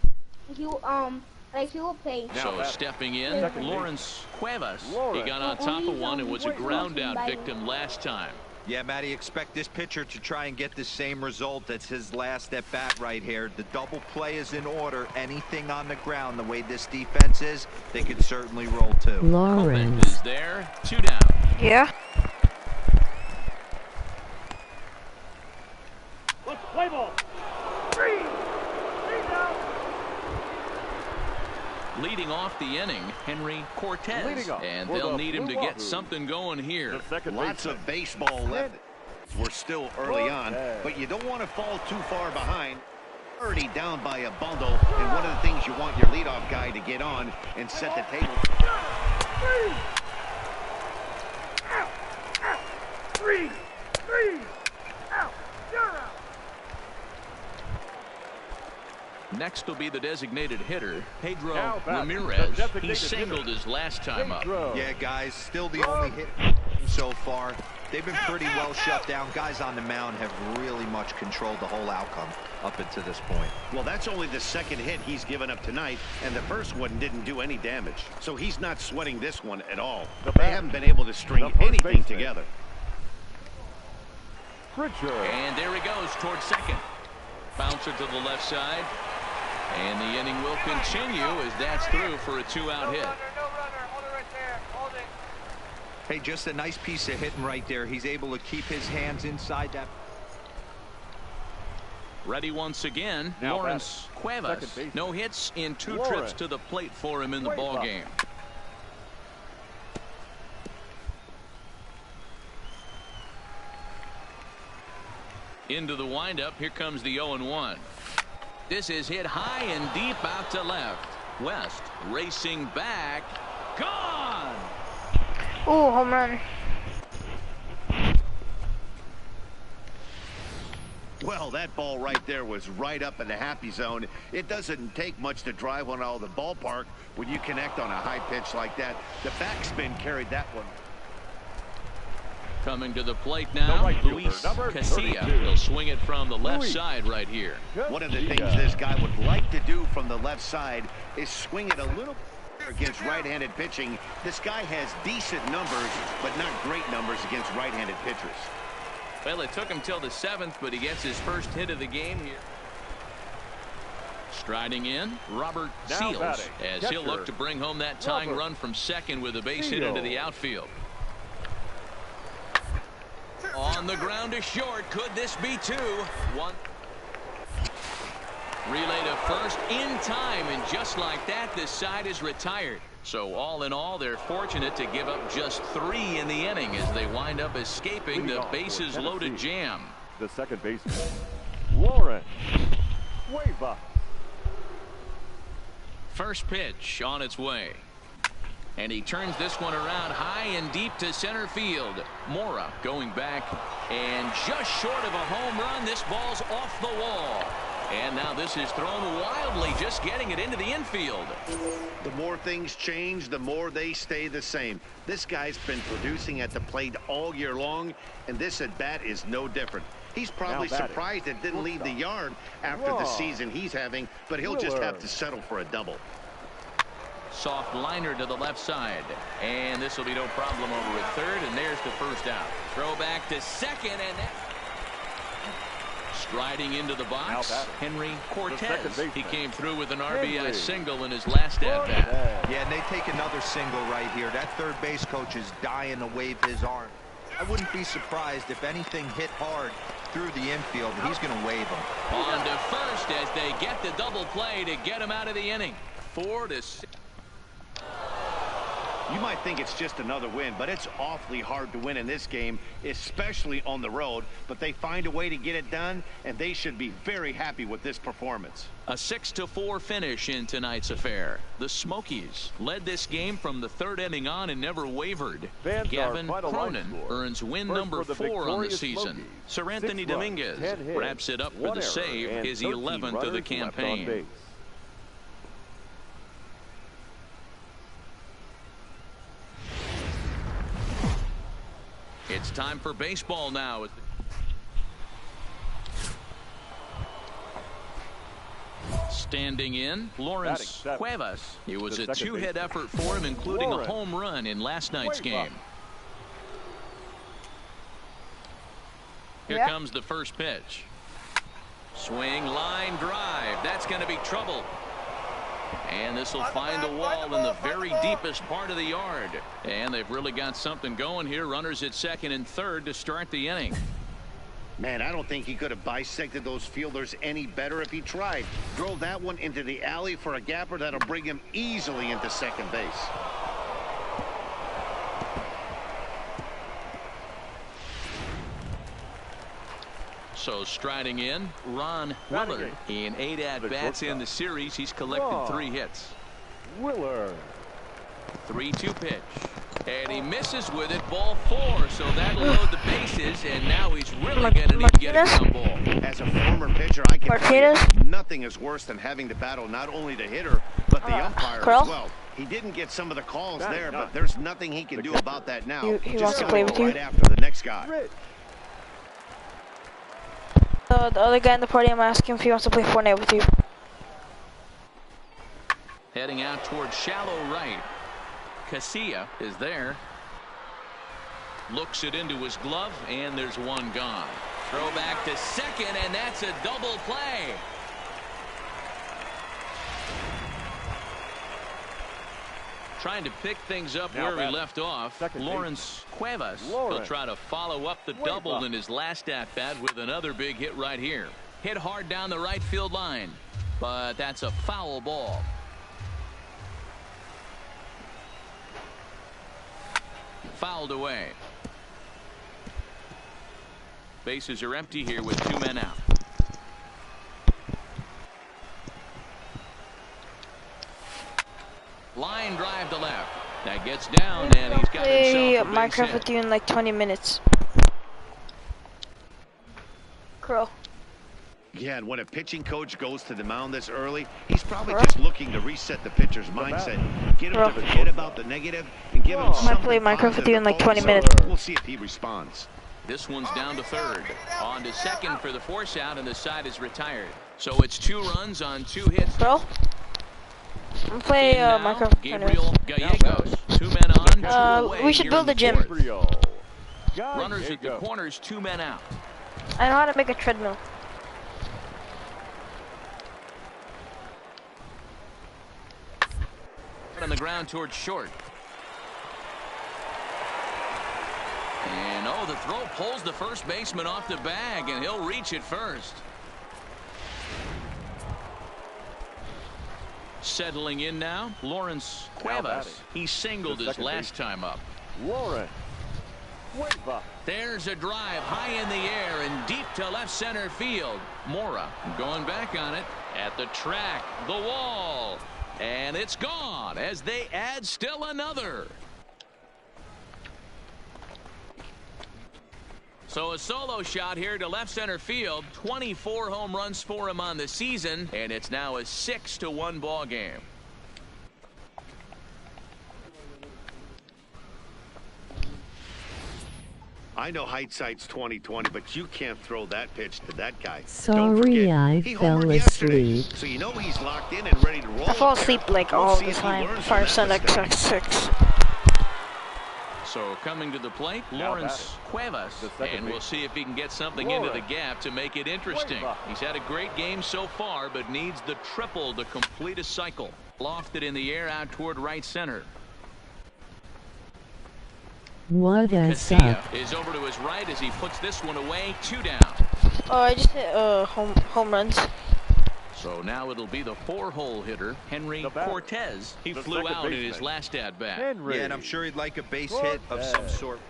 He will play. So stepping in, Lawrence Cuevas. He got on top of one and was a ground out victim last time. Yeah, Matty, expect this pitcher to try and get the same result. That's his last at bat right here. The double play is in order. Anything on the ground, the way this defense is, they could certainly roll too. Lawrence is there, 2 down. Yeah. Let's play ball. Three down. Leading off the inning, Henry Cortez. And they'll need him to get something going here. Lots of baseball left. We're still early on, but you don't want to fall too far behind. Already down by a bundle, and one of the things you want your leadoff guy to get on and set the table. Three. Out. You're out. Next will be the designated hitter, Pedro Ramirez. He singled his last time up. Yeah, guys, still the only hit so far. They've been pretty well shut down. Guys on the mound have really much controlled the whole outcome up until this point. Well, that's only the second hit he's given up tonight, and the first one didn't do any damage. So he's not sweating this one at all. They haven't been able to string anything together. And there he goes towards second. Bouncer to the left side. And the inning will continue as that's through for a 2-out hit. Hey, just a nice piece of hitting right there. He's able to keep his hands inside that. Ready once again, Lawrence Cuevas. No hits in 2 trips to the plate for him in the ball game. Into the windup. Here comes the 0-1. This is hit high and deep out to left. West racing back. Gone. Ooh, home run. Well, that ball right there was right up in the happy zone. It doesn't take much to drive one out of the ballpark when you connect on a high pitch like that. The backspin carried that one. Coming to the plate now, Luis Casilla. He'll swing it from the left side right here. One of the things this guy would like to do from the left side is swing it a little against right-handed pitching. This guy has decent numbers, but not great numbers against right-handed pitchers. Well, it took him till the 7th, but he gets his first hit of the game here. Striding in, Robert Seals, as he'll look to bring home that tying run from second with a base hit into the outfield. On the ground to short. Could this be 2? 1. Relay to first in time, and just like that, this side is retired. So all in all, they're fortunate to give up just 3 in the inning as they wind up escaping the bases loaded jam. The second baseman, Lawrence Cuevas. First pitch on its way. And he turns this one around high and deep to center field. Mora going back, and just short of a home run. This ball's off the wall. And now this is thrown wildly, just getting it into the infield. The more things change, the more they stay the same. This guy's been producing at the plate all year long, and this at-bat is no different. He's probably surprised it didn't leave the yard after the season he's having, but he'll just have to settle for a double. Soft liner to the left side, and this will be no problem over at third, and there's the first out. Throw back to second, and that... Striding into the box, Henry Cortez. He came through with an RBI single in his last at-bat. Yeah, and they take another single right here. That third base coach is dying to wave his arm. I wouldn't be surprised if anything hit hard through the infield. He's going to wave them. On to first as they get the double play to get him out of the inning. 4-6. You might think it's just another win, but it's awfully hard to win in this game, especially on the road. But they find a way to get it done, and they should be very happy with this performance. A 6-4 finish in tonight's affair. The Smokies led this game from the 3rd inning on and never wavered. Gavin Cronin earns win number 4 on the season. Sir Anthony Dominguez wraps it up for the save, his 11th of the campaign. It's time for baseball now. Standing in, Lawrence Cuevas. It was a two-hit effort for him, including a home run in last night's game. Here comes the first pitch. Swing, line drive. That's going to be trouble. And this will find the wall in the very deepest part of the yard. And they've really got something going here. Runners at second and third to start the inning. Man, I don't think he could have bisected those fielders any better if he tried. Drove that one into the alley for a gapper that'll bring him easily into second base. So striding in, Ron Willard. In 8 at-bats in the series, he's collected 3 hits. Willard. 3-2 pitch. And he misses with it, ball 4. So that'll load the bases, and now he's really going to need to get a ground ball. As a former pitcher, I can tell you, nothing is worse than having to battle not only the hitter, but the umpire as well. He didn't get some of the calls there, but there's nothing he can do about that now. He wants to play with you. Right after the next guy. The other guy in the party, I'm asking if he wants to play Fortnite with you. Heading out towards shallow right. Casilla is there. Looks it into his glove, and there's one gone. Throw back to second, and that's a double play. Trying to pick things up now where he left off. Lawrence Cuevas will try to follow up the double in his last at-bat with another big hit right here. Hit hard down the right field line, but that's a foul ball. Fouled away. Bases are empty here with 2 men out. Line drive to left. That gets down, and he's got himself a base Minecraft hit. with you in like 20 minutes. Crow. Yeah, and when a pitching coach goes to the mound this early, he's probably just looking to reset the pitcher's mindset, get him to forget about the negative, and give him something. I might play Minecraft with you in like 20 minutes. We'll see if he responds. This one's down to third. On to second for the force out, and the side is retired. So it's 2 runs on 2 hits. Bro, I'm playing Minecraft. Gabriel Gallegos. 2 men on, 2 away. We should build a gym. Runners at the corners, 2 men out. I know how to make a treadmill. On the ground towards short. And the throw pulls the first baseman off the bag, and he'll reach it first. Settling in now, Lawrence Cuevas. He singled his last time up. Lawrence. There's a drive high in the air and deep to left center field. Mora going back on it at the track, the wall, and it's gone as they add still another. So a solo shot here to left center field. 24 home runs for him on the season, and it's now a 6-1 ball game. I know hindsight's 20/20, but you can't throw that pitch to that guy. Sorry, I fell asleep. So you know he's locked in and ready to roll. I fall asleep like all the time. Firesun XXX. So coming to the plate, Lawrence Cuevas, and we'll see if he can get something into the gap to make it interesting. He's had a great game so far, but needs the triple to complete a cycle. Lofted in the air out toward right center. What a Casilla suck. is over to his right as he puts this one away. 2 down. Oh, I just hit home runs. So now it'll be the 4-hole hitter, Henry Cortez. He flew out in his last at-bat. Yeah, and I'm sure he'd like a base hit of some sort,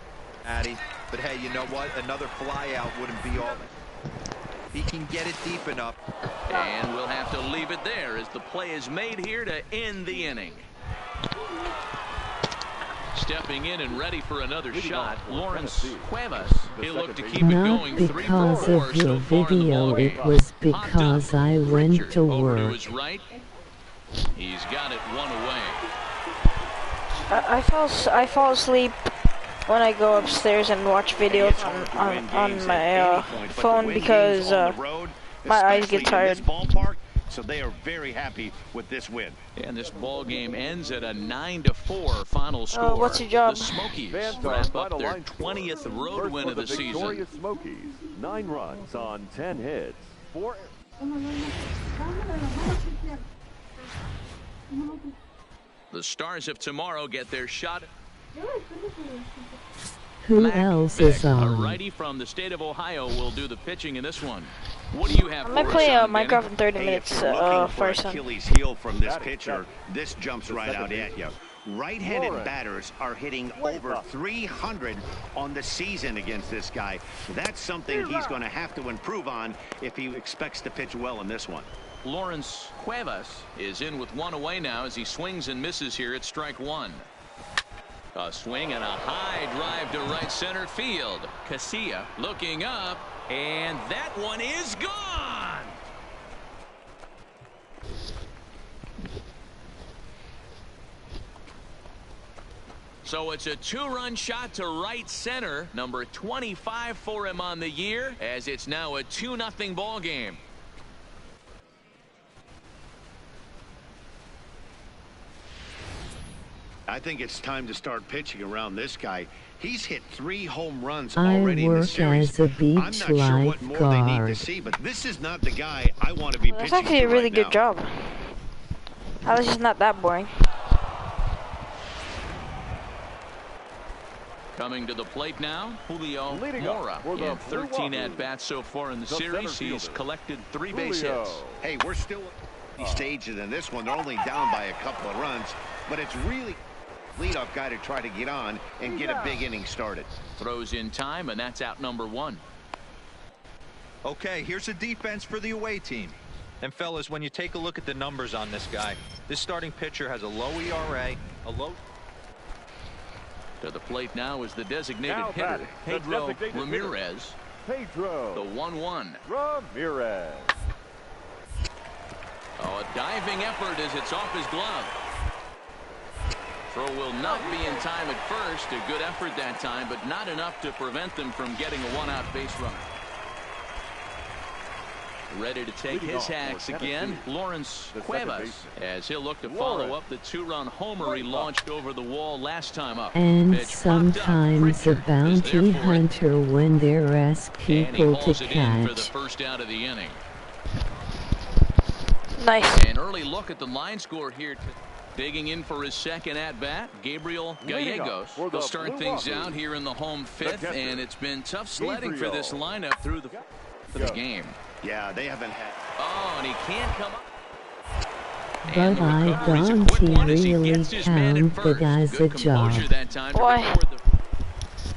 Addy. But hey, you know what? Another fly out wouldn't be all. He can get it deep enough. And we'll have to leave it there as the play is made here to end the inning. Stepping in and ready for another shot, Lawrence Cuevas. He'll look to keep it going. Not because of your video, it was because I went to Over to work. his right. He's got it 1 away. I fall asleep when I go upstairs and watch videos on my phone because my eyes get tired. So they are very happy with this win. And this ball game ends at a 9-4 final score. What's your job? The Smokies wrap up their 20th road win of the season. Smokies, 9 runs on 10 hits. 4. The Stars of tomorrow get their shot. Who else is A on? righty from the state of Ohio will do the pitching in this one. What do you have? I might play Minecraft in 30 minutes first. Achilles heel from this pitcher. This jumps right out at you. Right-handed batters are hitting over 300 on the season against this guy. That's something he's going to have to improve on if he expects to pitch well in this one. Lawrence Cuevas is in with one away now as he swings and misses here at strike one. A swing and a high drive to right center field. Casilla looking up, and that one is gone. So it's a 2-run shot to right center, number 25 for him on the year, as it's now a 2-0 ball game. I think it's time to start pitching around this guy. He's hit 3 home runs already in the series. I work as a beach I'm not sure what more they need to see, but this is not the guy I want to be pitching. That's actually a really right good now. job. At least it's not that boring. Coming to the plate now, Julio Leading up Mora. for the In 13 at-bats so far in the series, he's collected 3 base hits. Hey, we're still at the stages in this one. They're only down by a couple of runs, but it's really leadoff guy to try to get on and get a big inning started. Throws in time, and that's out number 1. Okay, here's a defense for the away team. And fellas, when you take a look at the numbers on this guy, this starting pitcher has a low ERA, a low... To the plate now is the designated Now hitter, batting, the Pedro designated Ramirez. Pedro The 1-1. Ramirez. Oh, a diving effort as it's off his glove. Throw will not be in time at first. A good effort that time, but not enough to prevent them from getting a 1-out base runner. Ready to take his hacks again, Lawrence Cuevas, as he'll look to follow up the 2-run homer he launched over the wall last time up. And sometimes a bounty hunter when there asks people to it in for the catch. first out of the inning. Nice. An early look at the line score here. Digging in for his second at-bat, Gabriel Gallegos. He'll start things out here in the home 5th, and it's been tough sledding for this lineup through the game. Yeah, they haven't had. Oh, and he can't come up. But I don't really count that as a job. Boy.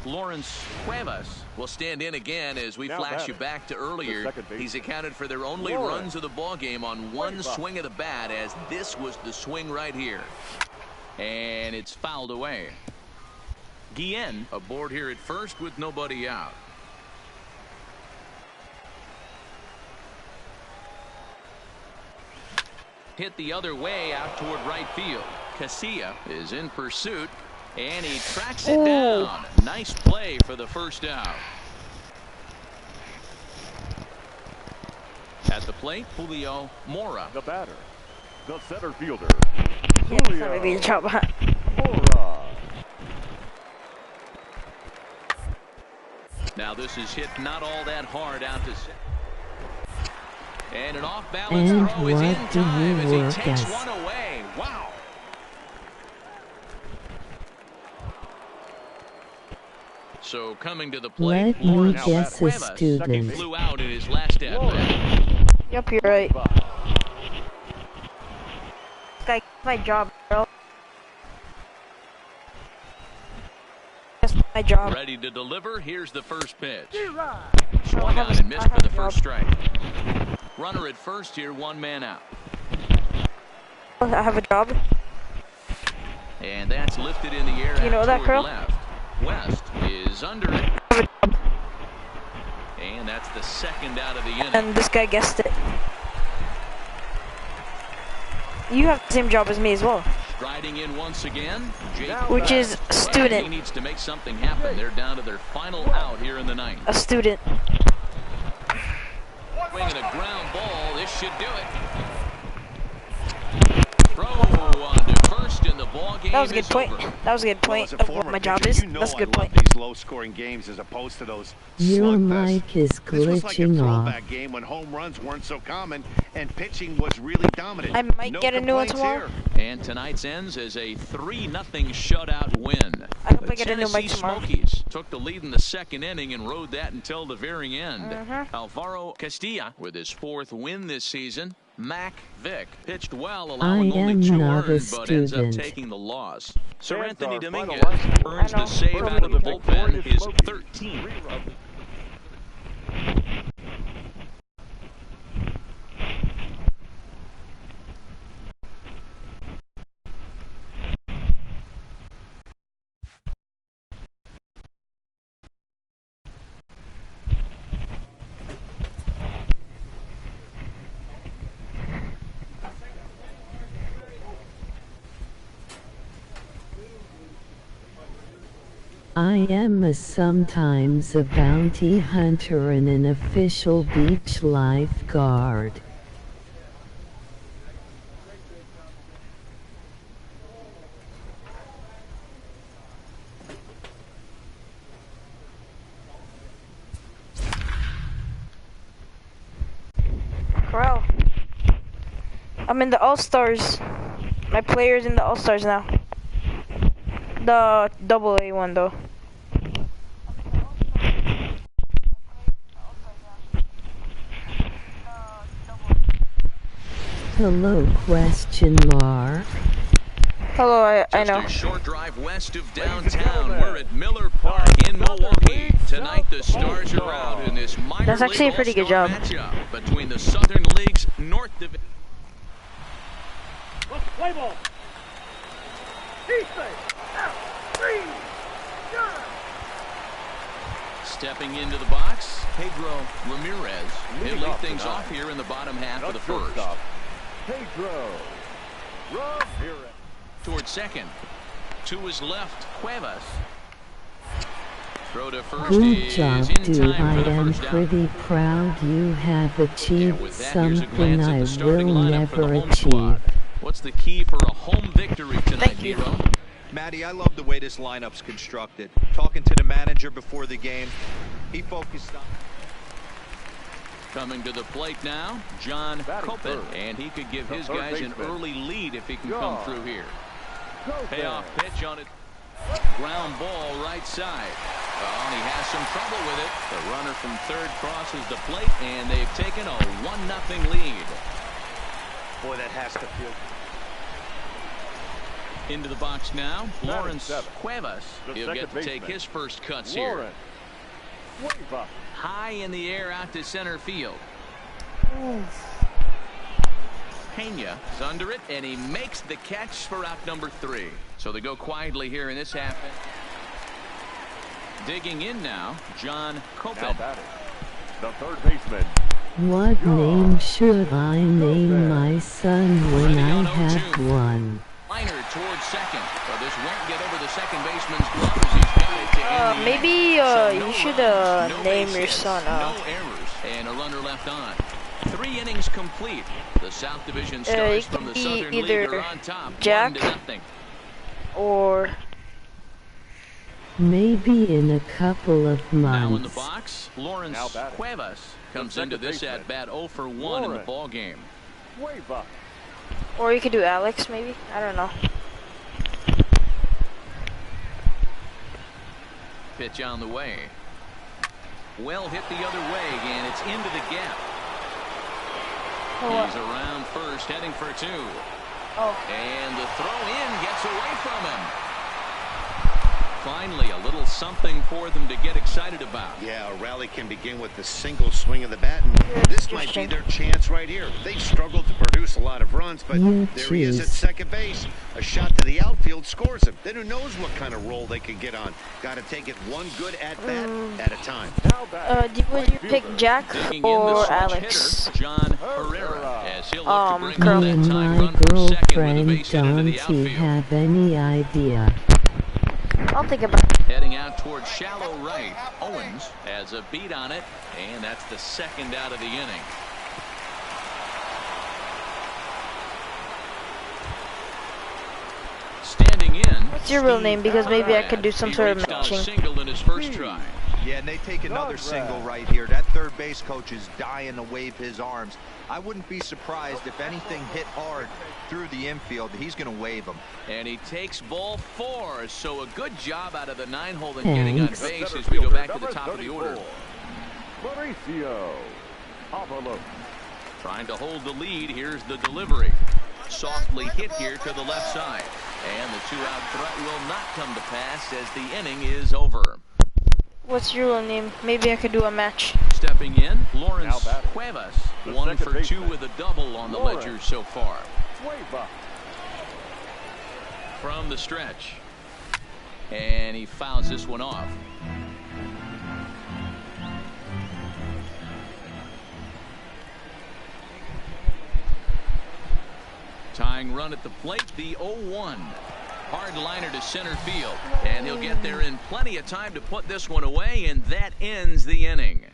Lawrence Cuevas will stand in again as we flash you back to earlier. He's accounted for their only runs of the ball game on one swing of the bat, as this was the swing right here. And it's fouled away. Guillen aboard here at first with nobody out. Hit the other way out toward right field. Casilla is in pursuit, and he tracks it down. Nice play for the first out. At the plate, Julio Mora. The batter, the center fielder, Yeah, that's not maybe your job. Mora. Now this is hit not all that hard out to center. And an off-balance throw is in time as he takes one away. Wow. So coming to the plate, Let me Lawrence guess, a Cuevas student. flew out in his last at-bat. Yep, you're right. This guy, my job, bro. That's my job. Ready to deliver. Here's the first pitch. I Swung have on a- and missed I for have the a first job. strike. Runner at first here, 1 man out. I have a job. And that's lifted in the air. You know out that, toward Curl? left. West is under it. And that's the second out of the inning. And this guy guessed it. You have the same job as me as well. Striding in once again, which is a student. He needs to make something happen. They're down to their final out here in the ninth. A student. Swinging a ground ball. This should do it. Throw on to first in the ball game. That was a good point. That was a good point of what my job is. That's a good point. These low-scoring games as opposed to those your mic is glitching this was like a throwback off. game when home runs weren't so common and pitching was really dominant. I might get a new one tomorrow. And tonight's ends as a 3-0 shutout win. I hope I get a new mic Tennessee tomorrow. Smokies took the lead in the second inning and rode that until the very end. Alvaro Castilla with his 4th win this season. Mac Vick pitched well, allowing only 2 earned, but ends up taking the loss. Sir Anthony Dominguez earns the save out of the bullpen, his 13th. I am sometimes a bounty hunter and an official beach lifeguard. Bro, I'm in the All-Stars. My player's in the All-Stars now. The AA one though. Hello, question mark. Hello, I know. Just a short drive west of downtown. We're at Miller Park in Milwaukee. Tonight the Stars are out in this minor That's actually league a pretty good all-star job. matchup between the Southern League's North Division. Let's play ball. He's safe. Out. 3. Done. Stepping into the box, Pedro Ramirez. He'll lead things off here in the bottom half of the first. Pedro Ramirez. Towards second. To his left, Cuevas. Throw to first Good job, is in dude. time I for the am first down. pretty proud you have achieved With that, here's a something glance at I the starting will lineup for the never home squad. achieve. What's the key for a home victory tonight, Thank you. Hero? Matty, I love the way this lineup's constructed. Talking to the manager before the game, he focused on... Coming to the plate now, John Copen, and he could give his guys an early lead if he can come through here. Payoff pitch on it. Ground ball right side. Oh, and he has some trouble with it. The runner from third crosses the plate, and they've taken a 1-0 lead. Boy, that has to feel. Into the box now, Lawrence Cuevas. He'll get to take his first cuts here. High in the air out to center field. Pena is under it, and he makes the catch for out number 3. So they go quietly here in this half. Digging in now, John Copen. The third baseman. What name should I name my son when I have one? Liner towards second. So this won't get over the second baseman's glove as he's got it to end the maybe inning. So you no should runs, no name base your hits, son. no errors, and a runner left on. 3 innings complete. The South Division Stars it from the could be Southern League either are on top, Jack 1-0. or Maybe in a couple of Now in the months. box, Lawrence Cuevas comes into this at bat 0 for 1 in the ball game. or you could do Alex maybe. I don't know. Pitch on the way. Well hit the other way, and it's into the gap. He's around first, heading for 2. And the throw in gets away from him. Finally, a little something for them to get excited about. Yeah, a rally can begin with a single swing of the bat, and this might be their chance right here. They've struggled to produce a lot of runs, but there he is at second base. A shot to the outfield scores him. Then who knows what kind of roll they could get on. Got to take it one good at-bat at a time. Would you pick Jack or Alex? Hitter, John Herrera, as he'll look to bring Me and my girlfriend don't have any idea. I'll think about it. Heading out towards shallow right. Owens has a beat on it, and that's the second out of the inning. Standing in. What's your real name? Because maybe I could do some sort of matching. Single in his first try. Yeah, and they take another single right here. That third base coach is dying to wave his arms. I wouldn't be surprised if anything hit hard through the infield. He's going to wave them. And he takes ball 4. So a good job out of the 9-hole and getting on base as we go back to the top of the order. Mauricio Avalos. Trying to hold the lead. Here's the delivery. Softly hit here to the left side. And the 2-out threat will not come to pass as the inning is over. What's your real name? Maybe I could do a match. Stepping in, Lawrence Cuevas. 1 for 2 with a double on the ledger so far. From the stretch. And he fouls this one off. Tying run at the plate, the 0-1. Hard liner to center field, and he'll get there in plenty of time to put this one away, and that ends the inning.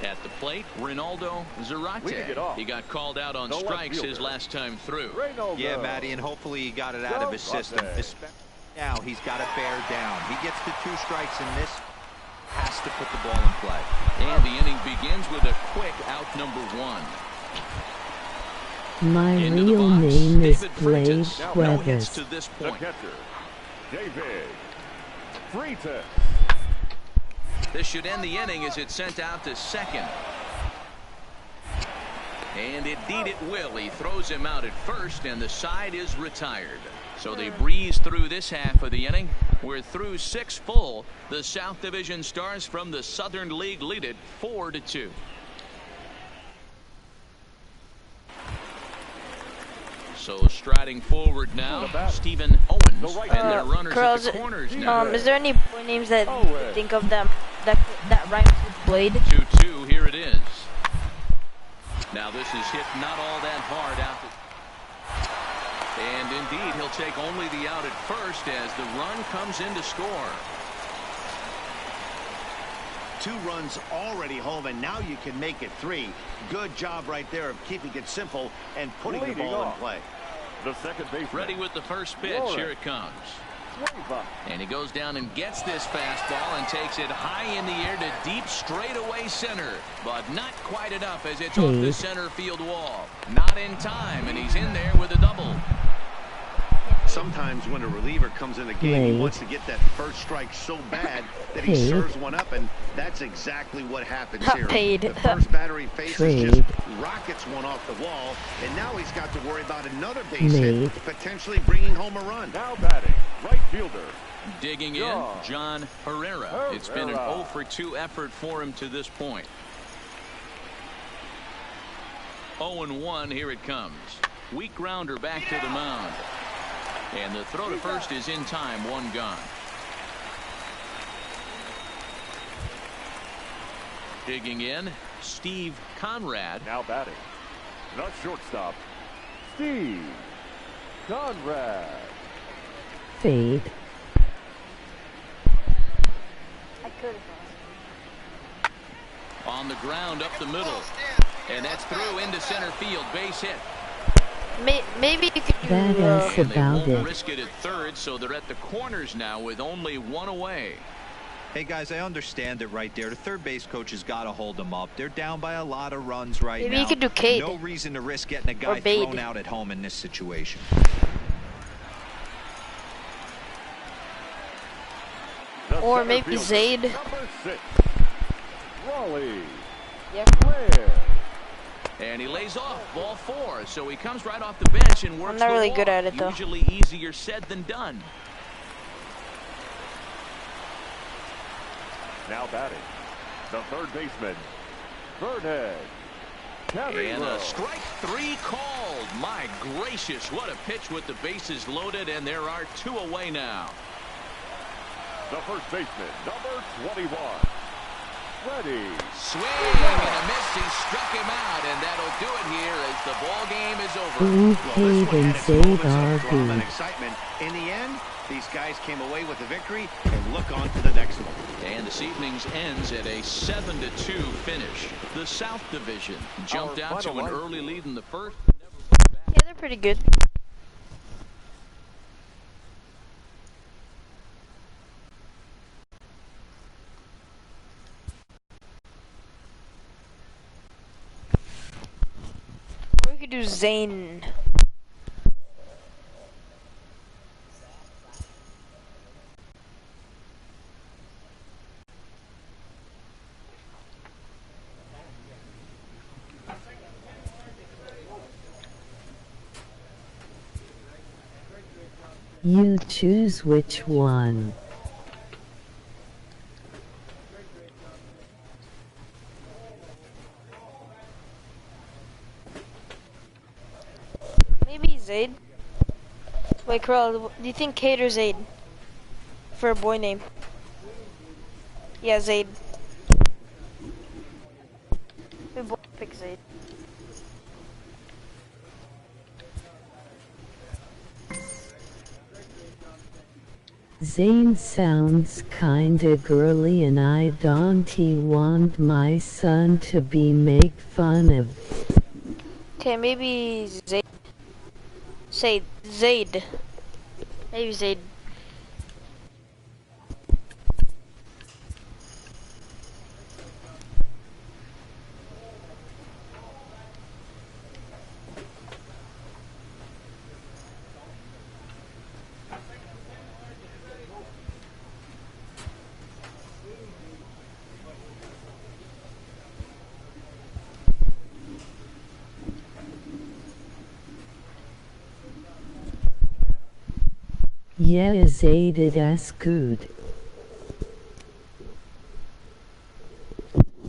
At the plate, Ronaldo Zarate. He got called out on strikes his last time through. Yeah, Matty, and hopefully he got it out of his system. Now he's got to bear down. He gets to 2 strikes, and this has to put the ball in play. And the inning begins with a quick out number 1. My real name is Blade No hits Cuevas. to this point. David Freitas. This should end the inning as it's sent out to second. And indeed it will. He throws him out at first, and the side is retired. So they breeze through this half of the inning. We're through 6 full. The South Division Stars from the Southern League lead it 4-2. So striding forward now, Stephen Owens, and their runners at the corners now. Is there any boy names that you think of them that rhymes with Blade? 2-2, here it is. Now this is hit not all that hard out. And indeed, he'll take only the out at first as the run comes in to score. 2 runs already home, and now you can make it 3. Good job right there of keeping it simple and putting the ball in play. The second base ready with the first pitch. Here it comes. And he goes down and gets this fastball and takes it high in the air to deep straightaway center, but not quite enough as it's off the center field wall. Not in time, and he's in there with a double. Sometimes when a reliever comes in the game, he wants to get that first strike so bad that he serves one up, and that's exactly what happens here. The first batter he faces just rockets one off the wall, and now he's got to worry about another base hit, potentially bringing home a run. Now batting, right fielder. Digging in, John Herrera. It's been an 0 for 2 effort for him to this point. 0-1, here it comes. Weak grounder back to the mound. And the throw to first is in time, 1 gone. Digging in, Steve Conrad. Now batting, the shortstop, Steve Conrad. Fade. I could have. On the ground up the middle. And that's through into center field, base hit. Maybe you could do That's and they about won't it. risk it at third, so they're at the corners now with only 1 away. Hey guys, I understand it right there. The third base coach has got to hold them up. They're down by a lot of runs right now. Maybe you could do Cade. No reason to risk getting a guy thrown out at home in this situation. Or maybe Zaid. Number 6, Raleigh. Yep. And he lays off ball 4, so he comes right off the bench and works I'm not really the good walk. at it though. Usually easier said than done. Now batting, the third baseman, Vernon. And a strike 3 called. My gracious, what a pitch with the bases loaded, and there are 2 away now. The first baseman, number 21, Ready. Swing and a miss. He struck him out, and that'll do it here as the ball game is over. And excitement. In the end, these guys came away with the victory and look on to the next one. And this evening's ends at a 7-2 finish. The South Division jumped out to an early lead in the first. Yeah, they're pretty good. Or we could do Zane. You choose which one. Maybe Zaid. Wait, Carl, do you think Kate or Zaid? For a boy name. Yeah, Zaid. We both pick Zaid. Zane sounds kinda girly and I don't want my son to be make fun of. Okay, maybe Zaid. Say Zaid. Maybe Zaid. Yeah, Zaid is good.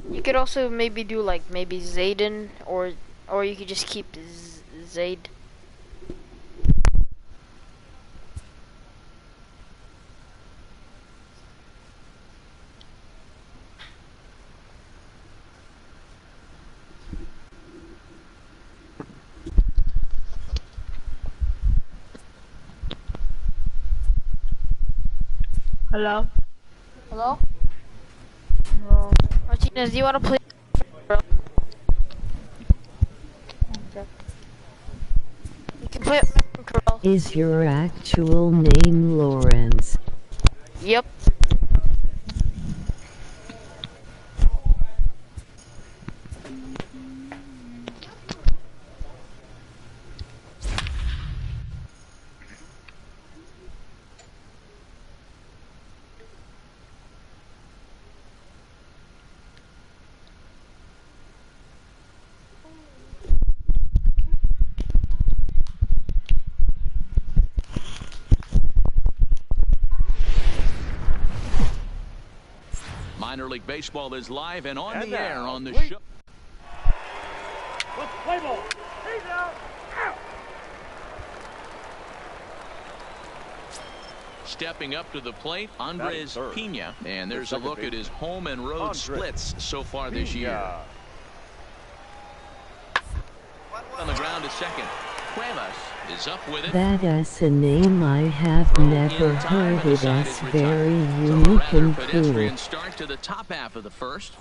You could also maybe do like maybe Zayden or you could just keep Zaid. Hello? Hello? No. Martinez, do you want to play? Okay. You can play Carl. Is your actual name Lawrence? Yep. Minor League Baseball is live and on the air on the show. Let's play ball. He's out. Out. Stepping up to the plate, Andres Pena. And there's a look at his home and road splits so far this year. On the ground to second. Cuevas is up with it. That is a name I have never heard. It is very unique and cool. Start to the top half of the first.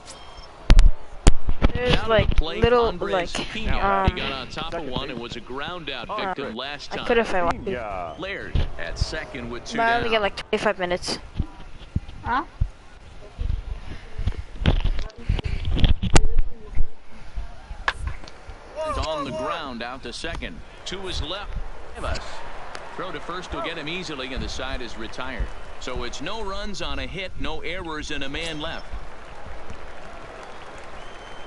There's like little like he got on top of one and was a ground out victim last time. I could if I wanted to. Laird at second with 2 But I down. only get like 25 minutes. Huh? It's on the ground out to second. 2 is left. Throw to first will get him easily, and the side is retired. So it's no runs on a hit, no errors, and a man left.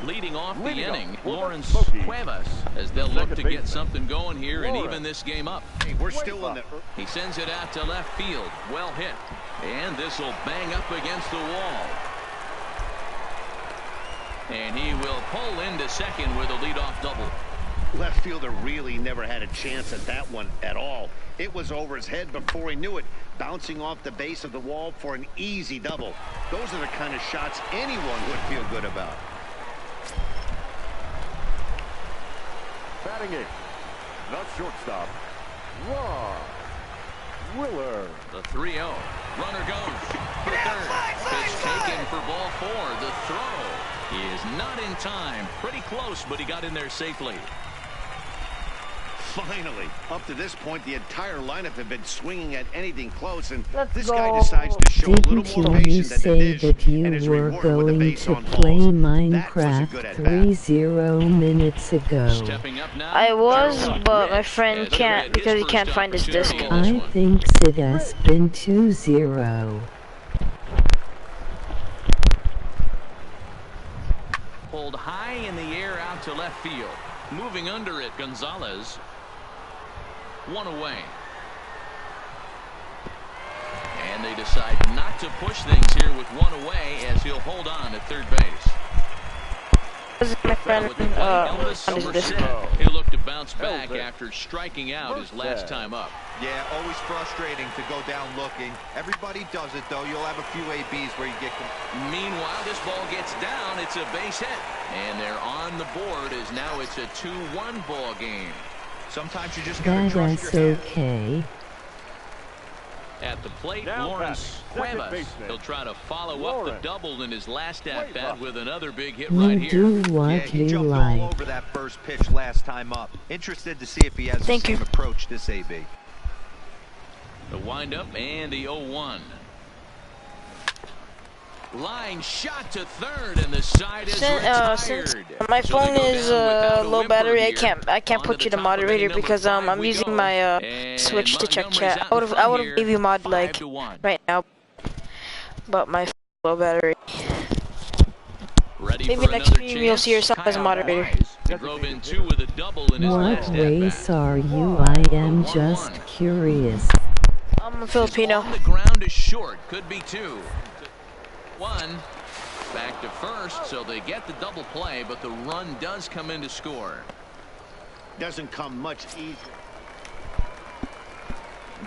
Leading off the inning, Lawrence Cuevas, as they'll look to get something going here and even this game up. Hey, we're still in the... He sends it out to left field. Well hit. And this will bang up against the wall. And he will pull into second with a leadoff double. Left fielder really never had a chance at that one at all. It was over his head before he knew it, bouncing off the base of the wall for an easy double. Those are the kind of shots anyone would feel good about. Batting it, the shortstop, Ron Willer. The 3-0. Runner goes for third. Pitch taken for ball 4. The throw. He is not in time. Pretty close, but he got in there safely. Finally, up to this point, the entire lineup had been swinging at anything close, and Let's this go. guy decides to show a little Didn't more you patience than the say dish, that you and is were rewarded with a going base to on play balls. That was a Minecraft good at-bat. 30 minutes ago? Stepping up now. I was, but my Rich friend has can't his because he first can't find his disc. opportunity in this I one. think it has been 2-0. Pulled high in the air out to left field. Moving under it, Gonzalez. One away. And they decide not to push things here with one away as he'll hold on at third base. My friend With the plate, Elvis found his disc. Somerset. He'll look to bounce back after striking out his last time up. Yeah, always frustrating to go down looking. Everybody does it, though. You'll have a few ABs where you get... Meanwhile, this ball gets down. It's a base hit. And they're on the board as now it's a 2-1 ball game. Sometimes you just gotta trust That's your hand. okay. At the plate, Now Lawrence batting, second Cuevas. baseman, He'll try to follow up Lawrence the double in his last at-bat Cuevas. with another big hit You right here. do Yeah, what he you jumped all like. over that first pitch last time up. Interested to see if he has Thank the you. same approach this AB. The windup and the 0-1. Line shot to third, and the side is retired. Since my So they phone go is down without a low whimper battery, I here. can't On put to you the to top of inning moderator number because 5 I'm we using go. my And switch to check Montgomery's chat. out in I front would have here, gave you mod like 5-1. right now, but my phone is low battery. Ready Maybe for next another stream you'll see yourself chance. as a Kyle moderator. Wise. He drove in 2 with a double in his What last race at-bat. are you? I am just curious. I'm a Filipino. On the ground is short. Could be 2. 1. Back to first, so they get the double play, but the run does come in to score. Doesn't come much easier.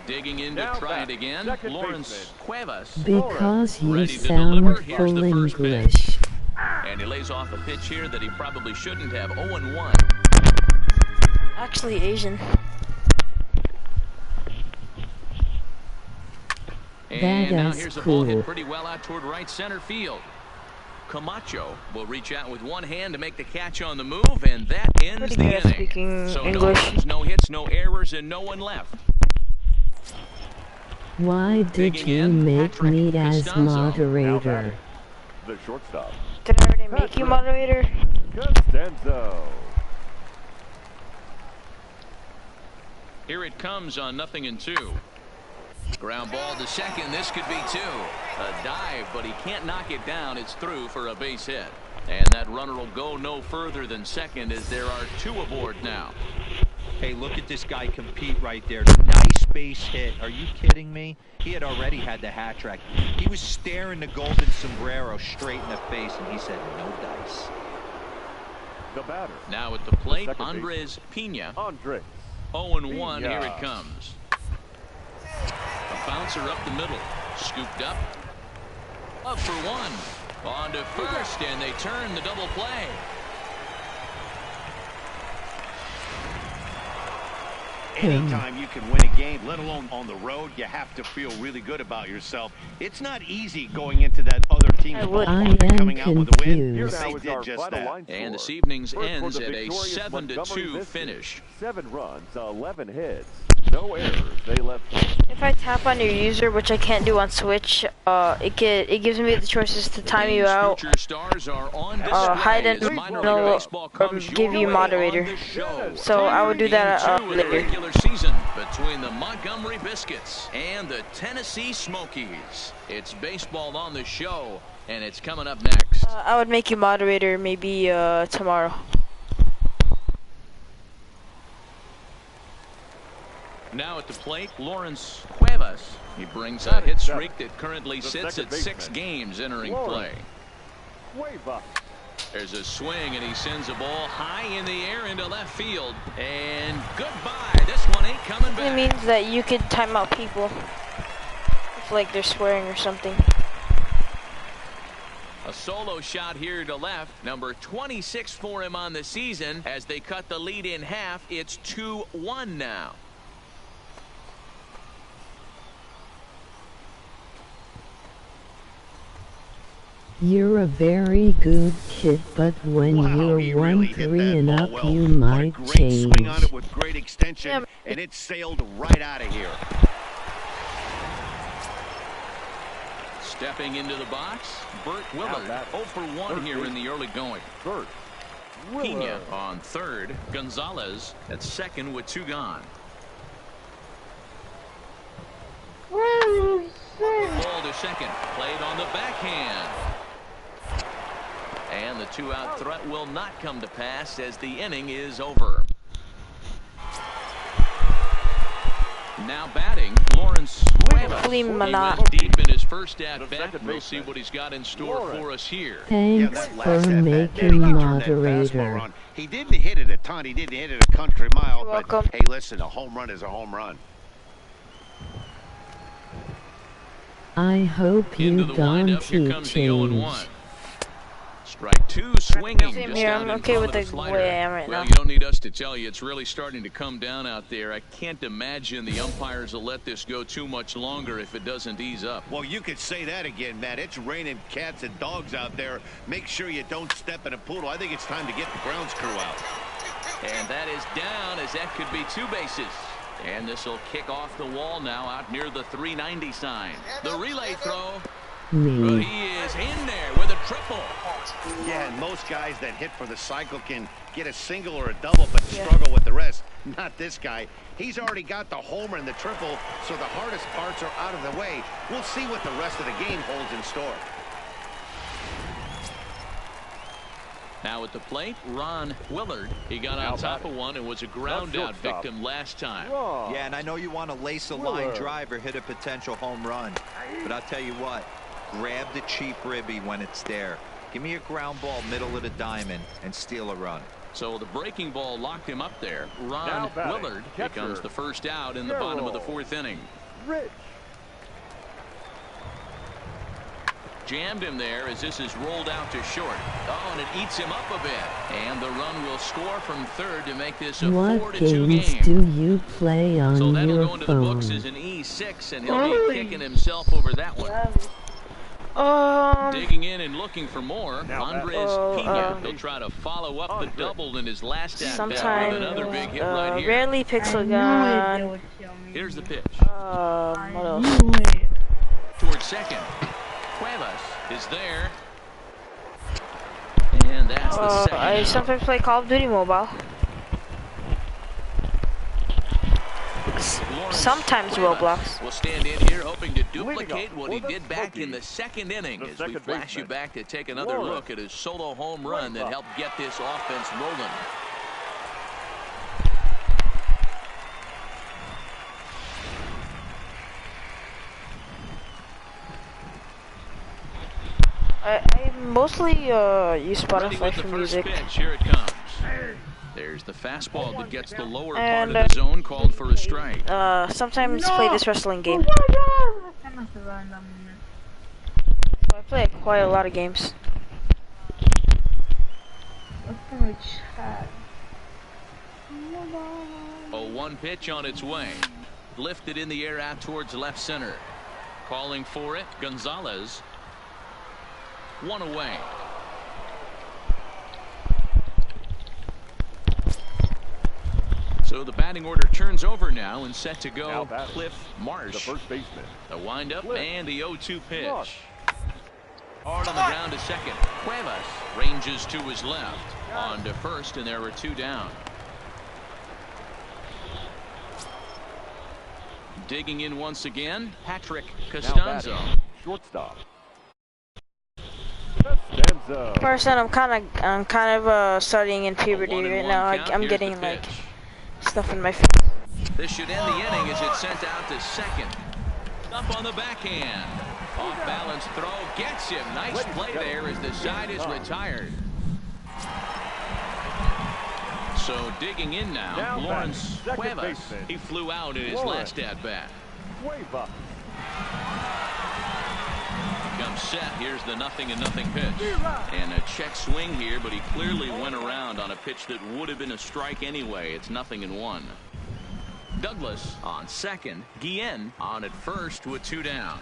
Digging in to Now try back, it again. second Lawrence baseman. Cuevas. Because you Ready to sound deliver. Here's full the first pitch. English. And he lays off a pitch here that he probably shouldn't have. 0-1. Actually Asian. And now is here's a ball cool. hit pretty well out toward right center field. Camacho will reach out with one hand to make the catch on the move, and that ends Pretty the good at inning. speaking So English. no runs, no hits, no errors, and no one left. Why did Digging you in, make Patrick me as Costanzo. Now moderator? batting, the shortstop, Did I already make you moderator? Costanzo. Here it comes on 0-2. Ground ball to second. This could be 2. A dive, but he can't knock it down. It's through for a base hit. And that runner will go no further than second as there are 2 aboard now. Hey, look at this guy compete right there. Nice base hit. Are you kidding me? He had already had the hat trick. He was staring the golden sombrero straight in the face, and he said, no dice. The batter, Now at the plate, second Andres Pena. Andres. 0-1. Pena. Here it comes. A bouncer up the middle. Scooped up. Up for 1. On to first, and they turn the double play. Anytime you can win a game, let alone on the road, you have to feel really good about yourself. It's not easy going into that other team's I would. ballpark and I am coming out with a win. Here confused. now They is did our just final that. line And score. this evening's First for ends the at a victorious 7-2 Montgomery Biscuits. finish. 7 runs, 11 hits, no errors. They left. If I tap on your user, which I can't do on Switch, it gives me the choices to time you out, Future stars are on display hide and as minor league no, baseball comes give your you way moderator. on the show. So I would do that Game 2 of the later. regular season between the Montgomery Biscuits and the Tennessee Smokies. It's baseball on the show, and it's coming up next. I would make you moderator maybe tomorrow. Now at the plate, Lawrence Cuevas. He brings a hit streak that currently The sits second at 6 baseman, games entering Lawrence play. Cuevas. There's a swing, and he sends a ball high in the air into left field. And goodbye. This one ain't coming back. It means that you could time out people if, like, they're swearing or something. A solo shot here to left. Number 26 for him on the season. As they cut the lead in half, it's 2-1 now. You're a very good kid, but when you're really 1-3 and up, well. you might What a great change. swing on it with great extension, and it sailed right out of here. Stepping into the box, Burt Willard. 0 for 1 here in the early going. Pena on third. Gonzalez at second with 2 gone. Ball to second. Played on the backhand. And the 2-out threat will not come to pass as the inning is over. Now batting, Lawrence. Hopefully He not. went deep in his first at bat. We'll see what he's got in store for us here. Thanks for making moderator. He didn't hit it a ton. He didn't hit it a country mile. But welcome. hey, listen, a home run is a home run. I hope Into you the don't windup, here comes the 0-1. change. Strike 2 swinging. Same Just here. out I'm in okay front with of the slider. way I am right well, now. you don't need us to tell you. It's really starting to come down out there. I can't imagine the umpires will let this go too much longer if it doesn't ease up. Well, you could say that again, Matt. It's raining cats and dogs out there. Make sure you don't step in a poodle. I think it's time to get the grounds crew out. And that is down, as that could be 2 bases. And this will kick off the wall now out near the 390 sign. The relay throw. But he is in there with a triple. Yeah, and most guys that hit for the cycle can get a single or a double, but struggle with the rest. Not this guy. He's already got the homer and the triple, so the hardest parts are out of the way. We'll see what the rest of the game holds in store. Now at the plate, Ron Willard. He got on top of one and was a ground out victim last time. Yeah, and I know you want to lace a line drive or hit a potential home run, but I'll tell you what, grab the cheap ribby when it's there. Give me a ground ball middle of the diamond and steal a run. So the breaking ball locked him up there. Ron Willard becomes the first out in the bottom of the 4th inning. Jammed him there as this is rolled out to short. Oh, and it eats him up a bit. And the run will score from third to make this a 4-2 What game. games do you play on So that'll your go into the books phone? as an E6, and he'll be kicking himself over that one. Digging in and looking for more. Andres Pena. He'll try to follow up the double in his last at bat with another big hit right here. Rarely Pixel gun. Here's the pitch. What else? Towards second. Cuevas is there. And that's the second. I sometimes play Call of Duty Mobile. Sometimes Roblox. Will stand in here hoping to duplicate what he did back in the 2nd inning as we flash you back to take another look at his solo home run that helped get this offense rolling. I mostly use Spotify for music. Pitch. Here it comes. There's the fastball that gets the lower part of the zone, called for a strike. Sometimes play this wrestling game. I play quite a lot of games. A 1 pitch on its way. Lifted in the air out towards left center. Calling for it, Gonzalez. 1 away. So the batting order turns over now and set to go. Cliff Marsh, the first baseman. The windup and the 0-2 pitch. Hard on the ground to second. Cuevas ranges to his left. On to first, and there are 2 down. Digging in once again, Patrick Costanzo. Shortstop. Person, I'm kind of starting in puberty right now. I'm getting like stuff in my face. This should end the inning as it's sent out to second. Up on the backhand. Off balance throw gets him. Nice play there as the side is retired. So digging in now Lawrence Cuevas. He flew out in his last at-bat. Comes set. Here's the 0-0 pitch. And a check swing here, but he clearly went around on a pitch that would have been a strike anyway. It's 0-1. Douglas on second. Guillen on at first with 2 down.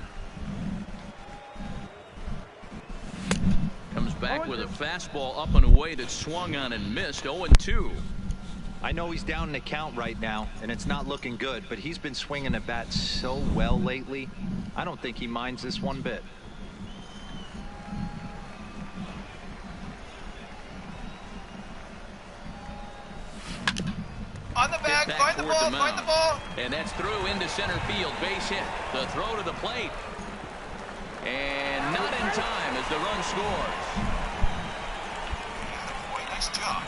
Comes back with a fastball up and away that swung on and missed. 0-2. I know he's down in the count right now, and it's not looking good, but he's been swinging the bat so well lately. I don't think he minds this one bit. On the back, find the ball. And that's through into center field. Base hit. The throw to the plate. And not in time as the run scores. Boy, nice job.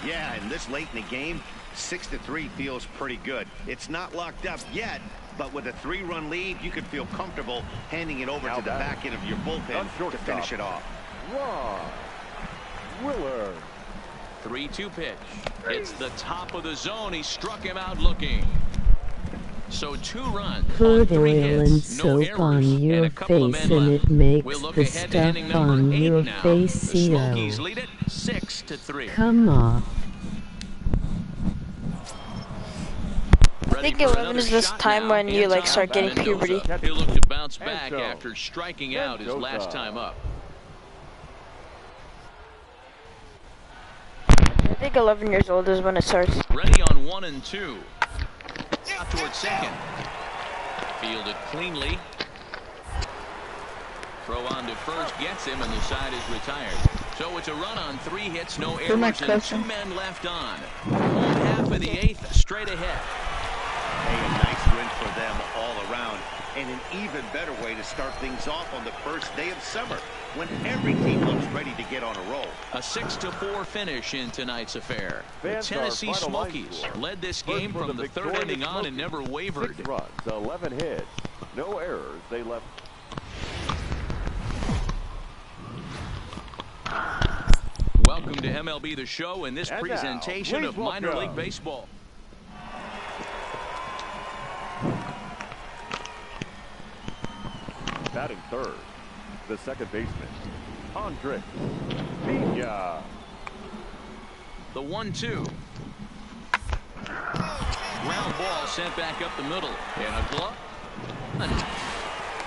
Yeah, and this late in the game, 6-3 feels pretty good. It's not locked up yet, but with a 3-run lead, you could feel comfortable handing it over to the back end of your bullpen to finish it off. Willer. 3-2 pitch. It's the top of the zone. He struck him out looking. So 2 runs. Put on 3 oil and hits, no soap on errors, your and a couple of face men and left. it makes We'll look the ahead to inning stuff number on 8 your now. face The Smokies lead it 6-3. Come on. I think 11 is this time when you like start getting puberty. He'll look to bounce back after striking out his last time up. I think 11 years old is when it starts. Ready on 1 and 2. Out towards second. Fielded cleanly. Throw on to first gets him, and the side is retired. So it's a run on 3 hits, no errors, and 2 men left on. Home half of the 8th, straight ahead. Hey, a nice win for them all around, and an even better way to start things off on the first day of summer, when every team looks ready to get on a roll. A 6-4 finish in tonight's affair. The Tennessee Smokies led this game from the 3rd inning on and never wavered. 6 runs, 11 hits, no errors. They left. Welcome to MLB The Show and this presentation of minor league baseball. Batting third, the second baseman, Andre Pena. The 1-2. Ground ball sent back up the middle. And a glove.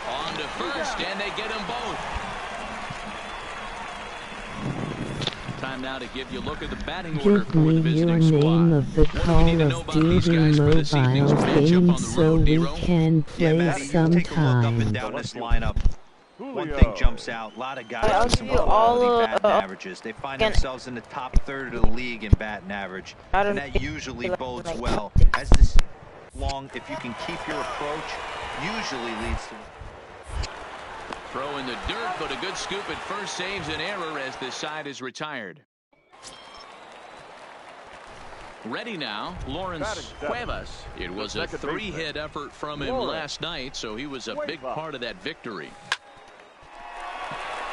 On to first, and they get them both. Time now to give you a look at the batting order for the visiting squad. Give me your name of the Call of Duty mobile game so we can play sometime. Take a look up and down this lineup. One thing jumps out. A lot of guys with some quality batting averages. They find themselves in the top third of the league in batting average. And that usually bodes well. As this long, if you can keep your approach, usually leads to... Throw in the dirt, but a good scoop at first saves an error as this side is retired. Ready now, Lawrence Cuevas. It was a 3-hit effort from him last night, so he was a big part of that victory.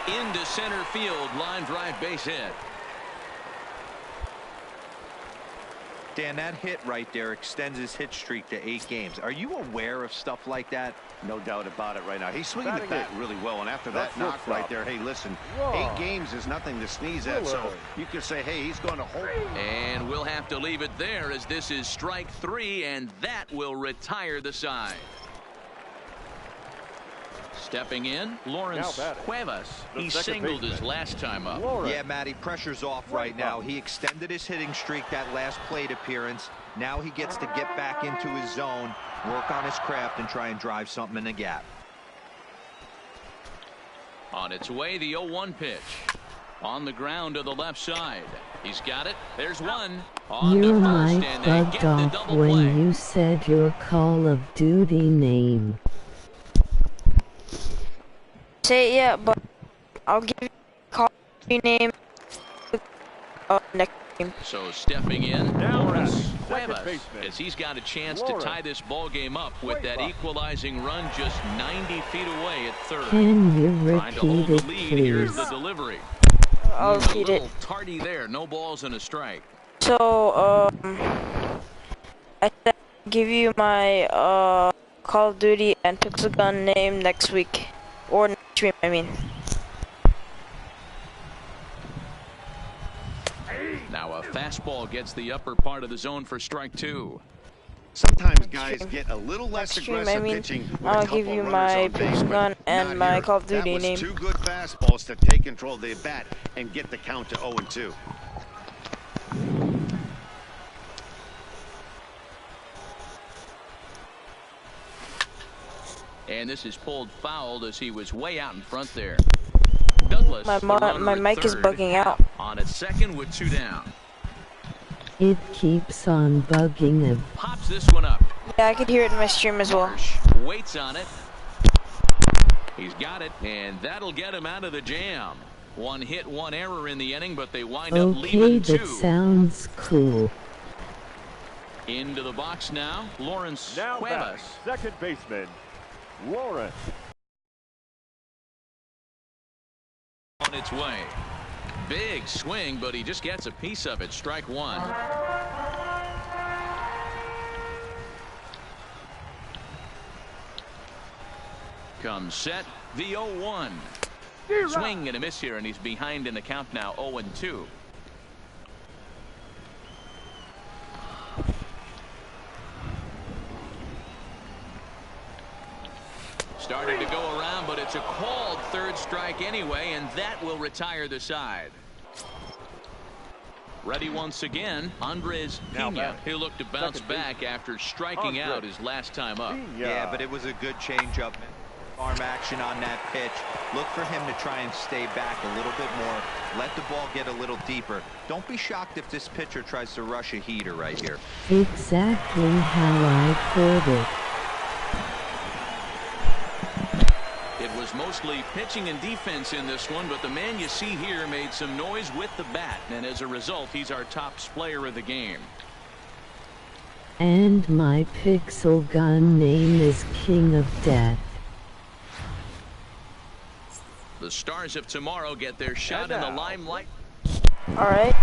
Into center field, line drive base hit. Dan, that hit right there extends his hit streak to 8 games. Are you aware of stuff like that? No doubt about it right now. He's swinging the bat really well, and after that knock right there, hey, listen, 8 games is nothing to sneeze at, so you can say, hey, he's going to hold. And we'll have to leave it there as this is strike 3, and that will retire the side. Stepping in, Lawrence Cuevas. He singled his last time up. Yeah, Matty, pressure's off right now. He extended his hitting streak that last plate appearance. Now he gets to get back into his zone, work on his craft, and try and drive something in the gap. On its way, the 0-1 pitch. On the ground to the left side. He's got it. There's one. On Your to first, mic and they bugged get the off double when play. you said your Call of Duty name. Say it yet, but I'll give you a call name next game. So stepping in, Lawrence Cuevas, as he's got a chance to tie this ball game up with that equalizing run just 90 feet away at third. Can you Trying to hold repeat the it, lead. Here's please? the delivery. I'll repeat it. Tardy there, no balls and a strike. So, I said I'll give you my Call of Duty and Pixel Gun name next week. Or next stream, I mean. Now a fastball gets the upper part of the zone for strike 2. Sometimes guys get a little less aggressive pitching. I'll give you my Pixel Gun and my Call of Duty name. Two good fastballs to take control of the bat and get the count to 0-2. And this is pulled fouled as he was way out in front there. Douglas, my mic is bugging out. On at second with 2 down. It keeps on bugging him. Pops this one up. Yeah, I could hear it in my stream as well. Waits on it. He's got it, and that'll get him out of the jam. 1 hit, 1 error in the inning, but they wind up leaving 2. Okay, that sounds cool. Into the box now, Lawrence. Now back, second baseman, Lawrence. On its way. Big swing, but he just gets a piece of it. Strike 1. Comes set. The 0-1. Swing and a miss here, and he's behind in the count now. 0-2. Starting to go around, but it's a called third strike anyway, and that will retire the side. Ready once again, Andres Pena. He'll look to bounce back after striking out his last time up. Yeah, but it was a good changeup. Arm action on that pitch. Look for him to try and stay back a little bit more. Let the ball get a little deeper. Don't be shocked if this pitcher tries to rush a heater right here. Exactly how I put it. It was mostly pitching and defense in this one, but the man you see here made some noise with the bat, and as a result, he's our top player of the game. And my Pixel Gun name is King of Death. The Stars of tomorrow get their shot in the limelight. All right.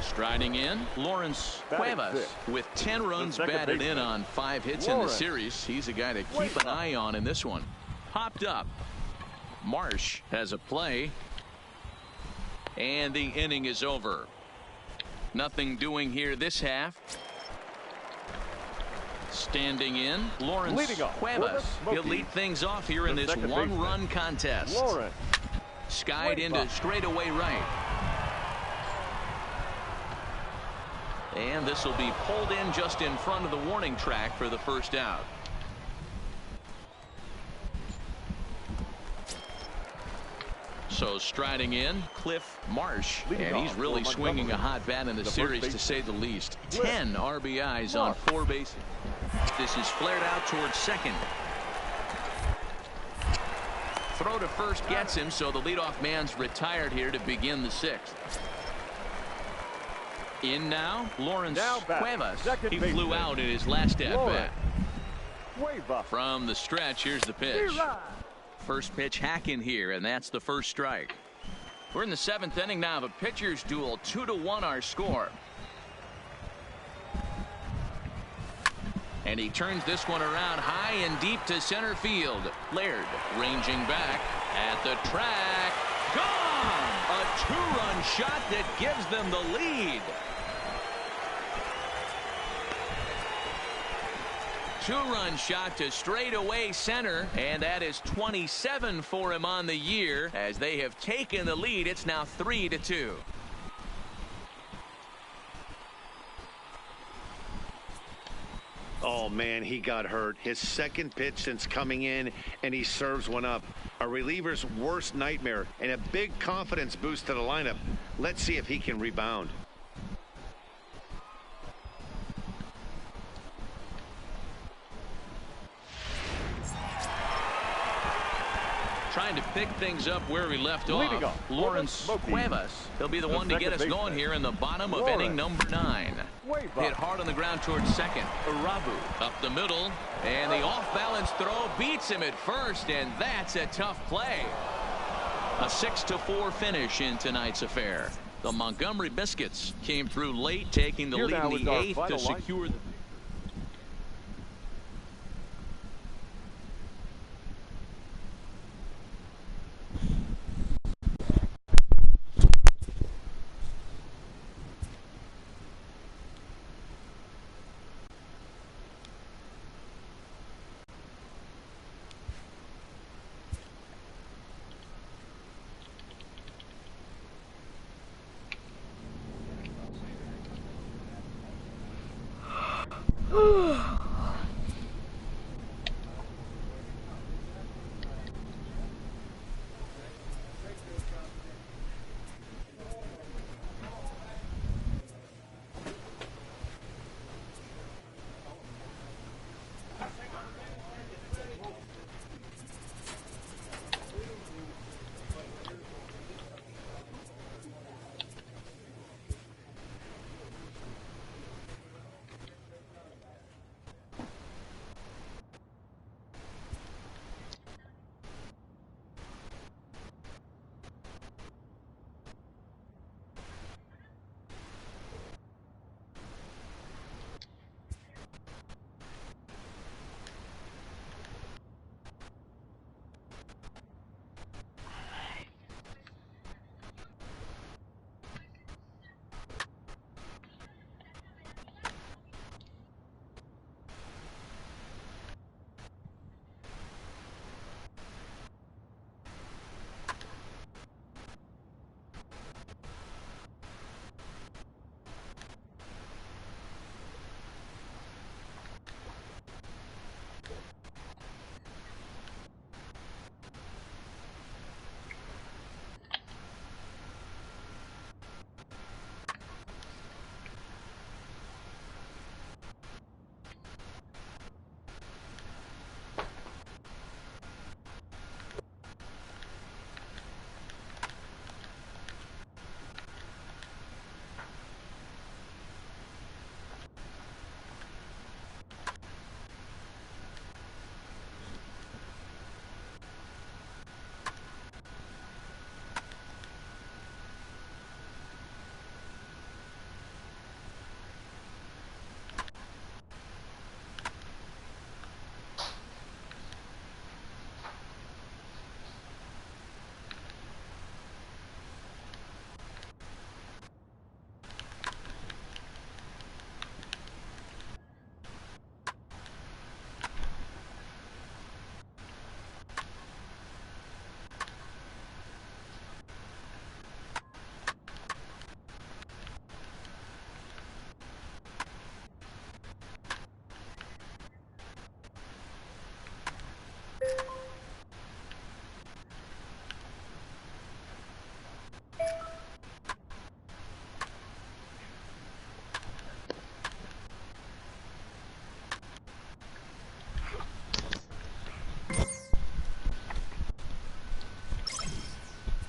Striding in, Lawrence Cuevas with 10 runs batted in on 5 hits in the series. He's a guy to keep an eye on in this one. Popped up. Marsh has a play. And the inning is over. Nothing doing here this half. Standing in, Lawrence Cuevas. He'll lead things off here in this 1-run contest. Skied into straightaway right. And this will be pulled in just in front of the warning track for the first out. So striding in, Cliff Marsh, and he's really swinging a hot bat in the series, to say the least. 10 RBIs on 4 bases. This is flared out towards second. Throw to first gets him, so the leadoff man's retired here to begin the 6th. In now, Lawrence Cuevas. He flew out in his last at-bat. From the stretch, here's the pitch. First pitch hacking here, and that's the first strike. We're in the 7th inning now. The pitchers duel, 2-1 our score. And he turns this one around high and deep to center field. Laird ranging back at the track. Gone! A 2-run shot that gives them the lead. 2-run shot to straightaway center, and that is 27 for him on the year. As they have taken the lead, it's now 3-2. Oh man, he got hurt. His second pitch since coming in, and he serves one up. A reliever's worst nightmare, and a big confidence boost to the lineup. Let's see if he can rebound. Trying to pick things up where we left off. Lawrence Cuevas. He'll be the one to get us going here in the bottom of inning number 9. Hit hard on the ground towards second. Arabu up the middle, and the off-balance throw beats him at first, and that's a tough play. A 6-4 finish in tonight's affair. The Montgomery Biscuits came through late, taking the lead in the 8th to secure the.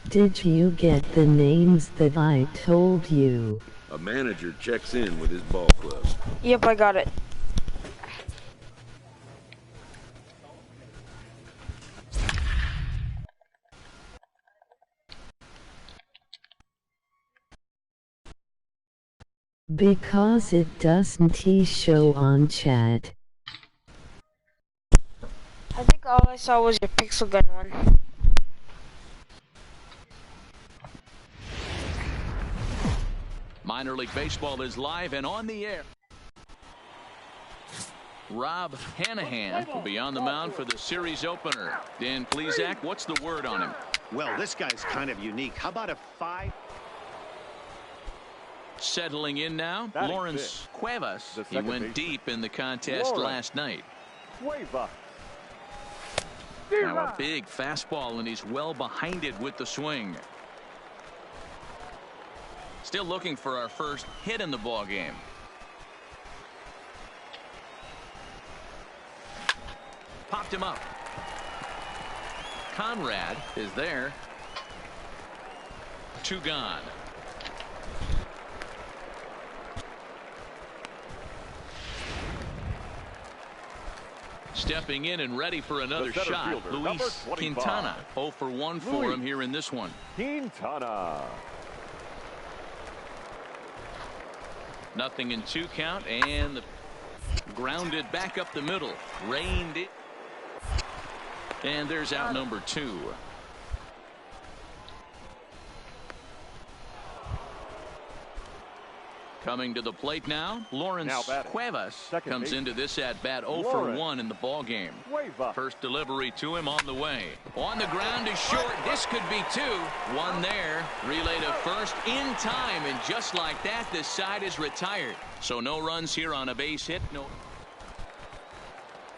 Did you get the names that I told you? A manager checks in with his ball club. Yep, I got it. Because it doesn't show on chat. I think all I saw was your pixel gun one. Minor League Baseball is live and on the air. Rob Hanahan will be on the mound for the series opener. Dan Plesac, what's the word on him? Well, this guy's kind of unique. How about a 5? Settling in now, Lawrence Cuevas. He went deep in the contest last night. Now a big fastball, and he's well behind it with the swing. Still looking for our first hit in the ball game. Popped him up. Conrad is there. 2 gone. Stepping in and ready for another shot, Luis Quintana. 0 for 1 for him here in this one. Quintana. Nothing in 2 count, and the grounded back up the middle. Reined it. And there's out number 2. Coming to the plate now, Lawrence Cuevas comes into this at bat 0 for 1 in the ball game. First delivery to him on the way. On the ground is short. This could be 2. 1 there. Relay to first in time, and just like that, this side is retired. So no runs here on a base hit. No.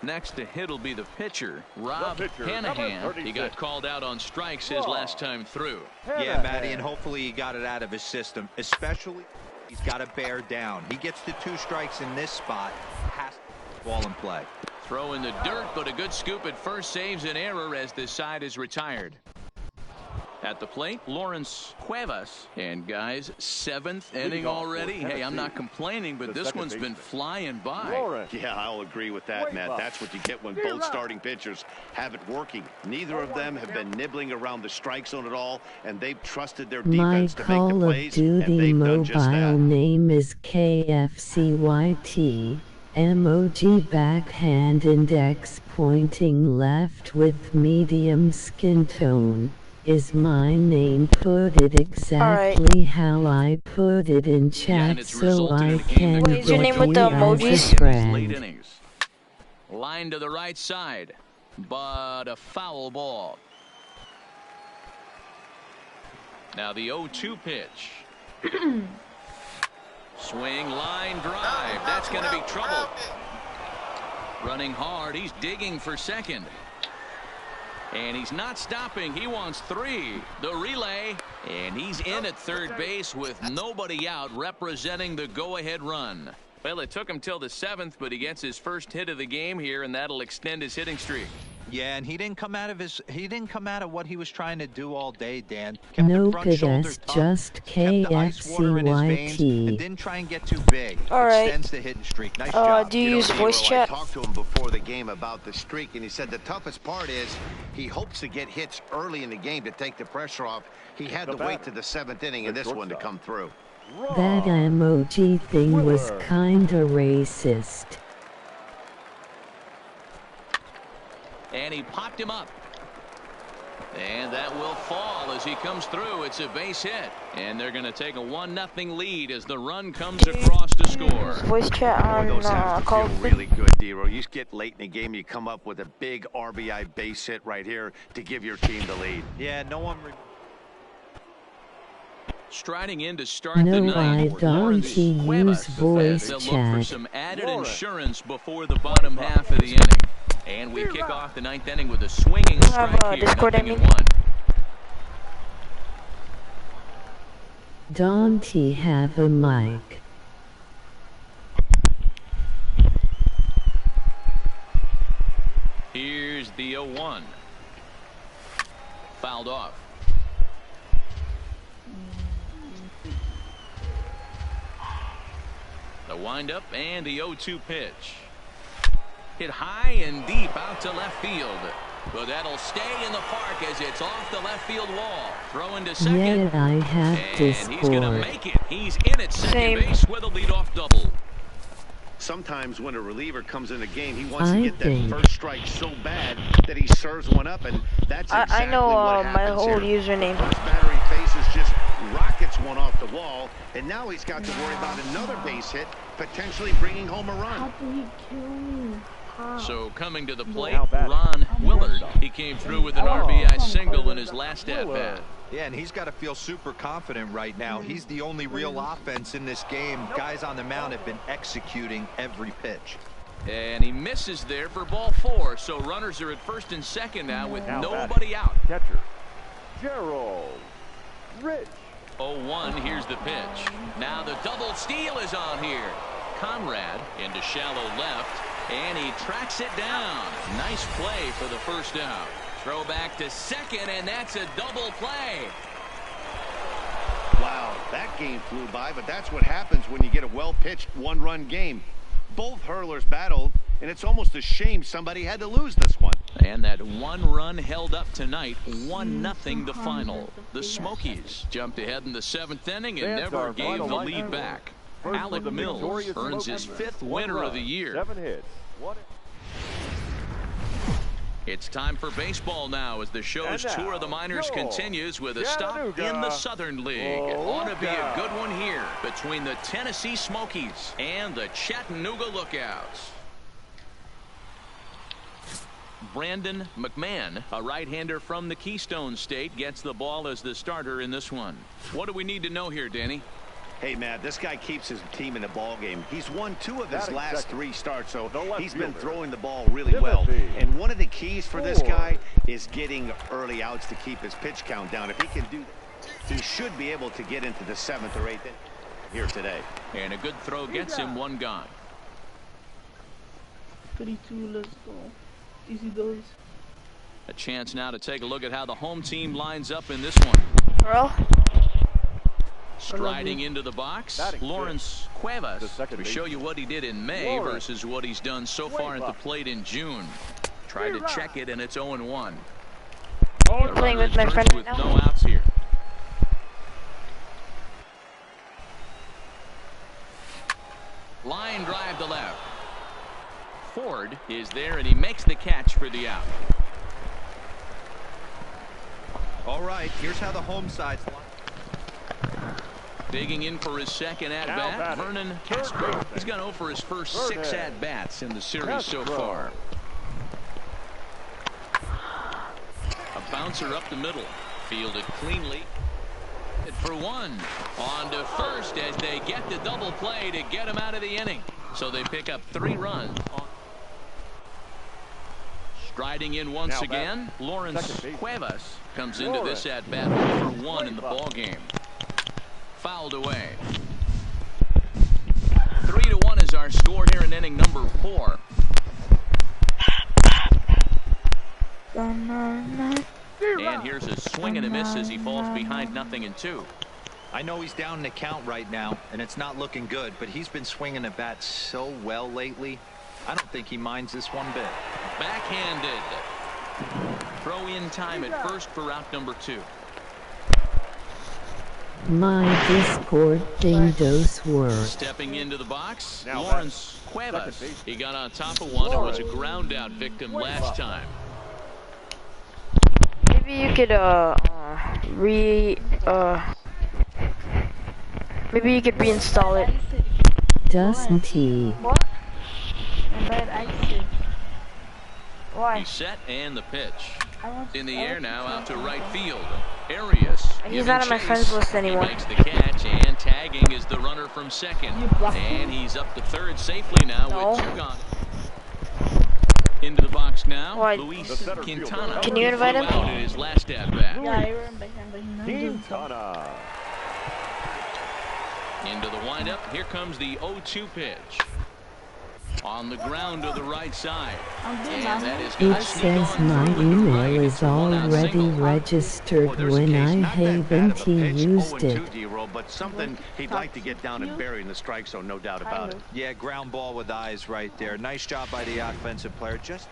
Next to hit will be the pitcher, Rob Hanahan. He got called out on strikes his last time through. Yeah, Matty, and hopefully he got it out of his system, especially he's got to bear down. He gets the 2 strikes in this spot, has to ball in play. Throw in the dirt, but a good scoop at first saves an error as this side is retired. At the plate, Lawrence Cuevas. And guys, 7th inning already. Hey, I'm not complaining, but this one's been flying by. Yeah, I'll agree with that, Matt. That's what you get when both starting pitchers have it working. Neither of them have been nibbling around the strike zone at all, and they've trusted their defense to make the plays, and they've done just that. My Call of Duty mobile name is KFCYT. Emoji backhand index pointing left with medium skin tone. Is my name. Put it exactly how I put it in chat so I can get your name with the emojis? Late innings. Line to the right side, but a foul ball. Now the 0-2 pitch. Swing, line drive. That's going to be trouble. Running hard. He's digging for second. And he's not stopping. He wants 3. The relay. And he's in at third base with nobody out, representing the go-ahead run. Well, it took him till the 7th, but he gets his first hit of the game here, and that'll extend his hitting streak. Yeah, and he didn't come out of what he was trying to do all day, Dan. No, it's just KFCYT. And didn't try and get too big. All right. Extends the hitting streak. Nice job. Do you use voice chat? I talked to him before the game about the streak, and he said the toughest part is he hopes to get hits early in the game to take the pressure off. He had to wait to the 7th inning in this one to come through. That emoji thing was kinda racist. And he popped him up. And that will fall as he comes through. It's a base hit. And they're going to take a 1-0 lead as the run comes across to score. Voice chat on Call of Duty. Really good, D-Row. You get late in the game, you come up with a big RBI base hit right here to give your team the lead. Yeah, no one... Striding in to start the ninth. I don't use voice They'll look for chat. some added insurance before the bottom half of the inning. And we kick off the 9th inning with a swinging strike here. Discord, I mean. Don't he have a mic? Here's the 0-1. Fouled off. The windup and the 0-2 pitch. Hit high and deep out to left field. But that'll stay in the park as it's off the left field wall. Throwing to second. Yeah, I have to score. And he's going to make it. He's in at second base with a leadoff double. Sometimes when a reliever comes in the game, he wants to get that first strike so bad that he serves one up, and that's exactly I know what my happens whole here. username. The first batter he faces just rockets one off the wall, and now he's got to worry about another base hit, potentially bringing home a run. How did he kill me? So coming to the plate, Ron Willard. He came through with an RBI single in his last at-bat. Yeah, and he's got to feel super confident right now. He's the only real offense in this game. Guys on the mound have been executing every pitch. And he misses there for ball 4. So runners are at first and second now with nobody out. Catcher, Gerald Rich. 0-1, here's the pitch. Now the double steal is on here. Conrad into shallow left, and he tracks it down. Nice play for the first out. Throw back to second, and that's a double play. Wow, that game flew by, but that's what happens when you get a well-pitched one-run game. Both hurlers battled, and it's almost a shame somebody had to lose this one. And that one run held up tonight, 1-0 the final. The Smokies jumped ahead in the 7th inning and never gave the lead back. Alec Mills earns his 5th winner of the year. 7 hits. It's time for baseball now as the show's tour of the minors continues with a stop in the Southern League. Ought to be a good one here between the Tennessee Smokies and the Chattanooga Lookouts. Brandon McMahon, a right-hander from the Keystone State, gets the ball as the starter in this one. What do we need to know here, Danny? Hey, Matt, this guy keeps his team in the ball game. He's won 2 of his last 3 starts, so he's been throwing the ball really well. And one of the keys for this guy is getting early outs to keep his pitch count down. If he can do that, he should be able to get into the 7th or 8th here today. And a good throw gets him 1 gone. 32, let's go. Easy goes. A chance now to take a look at how the home team lines up in this one. Earl? Striding into the box, Lawrence Cuevas, to show you what he did in May versus what he's done so far at the plate in June. Tried to check it, and it's 0-1. I'm playing with my friend with no outs here. Line drive to left. Ford is there, and he makes the catch for the out. All right, here's how the home side's line. Digging in for his second at-bat, Vernon Castro. He's gone 0 for his first 6 at-bats in the series so far. A bouncer up the middle. Fielded cleanly. For 1. On to first as they get the double play to get him out of the inning. So they pick up 3 runs. Striding in once again, Lawrence Cuevas comes into this at-bat for 1 in the ballgame. Fouled away. 3-1 is our score here in inning number 4. And here's a swing and a miss as he falls behind 0-2. I know he's down in the count right now, and it's not looking good, but he's been swinging the bat so well lately. I don't think he minds this one bit. Backhanded. Throw in time at first for out number 2. My Discord thing does work. Stepping into the box, Lawrence Cuevas. He got on top of one and was a ground out victim last time. Maybe you could maybe you could reinstall it. Doesn't he? What? Why? He's set and the pitch. In the air now out to right field. Arias. He's not on my friends list anymore. He makes the catch, and tagging is the runner from second. And he's up to third safely now with 2 gone. Into the box now, What? Luis Quintana. Can you invite him? Out in his last at bat. Yeah, I remember him, but he's not Quintana. Into the windup. Here comes the 0-2 pitch. On the ground to the right side. It says my email is already registered when I haven't used it. But something he'd like to get down and bury in the strike zone, no doubt about it. Yeah, ground ball with eyes right there. Nice job by the offensive player. Just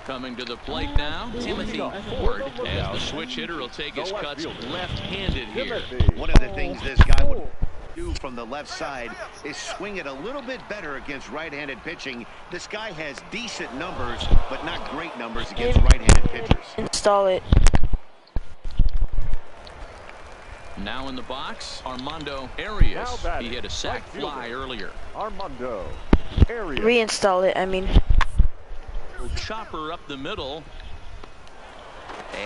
coming to the plate now, Timothy Ford, as the switch hitter will take his cuts left-handed here. One of the things this guy would do from the left side is swing it a little bit better against right-handed pitching. This guy has decent numbers, but not great numbers against right-handed pitchers. Install it. Now in the box, Armando Arias. He hit a sac fly earlier. Armando Arias. Reinstall it, I mean. Chopper up the middle.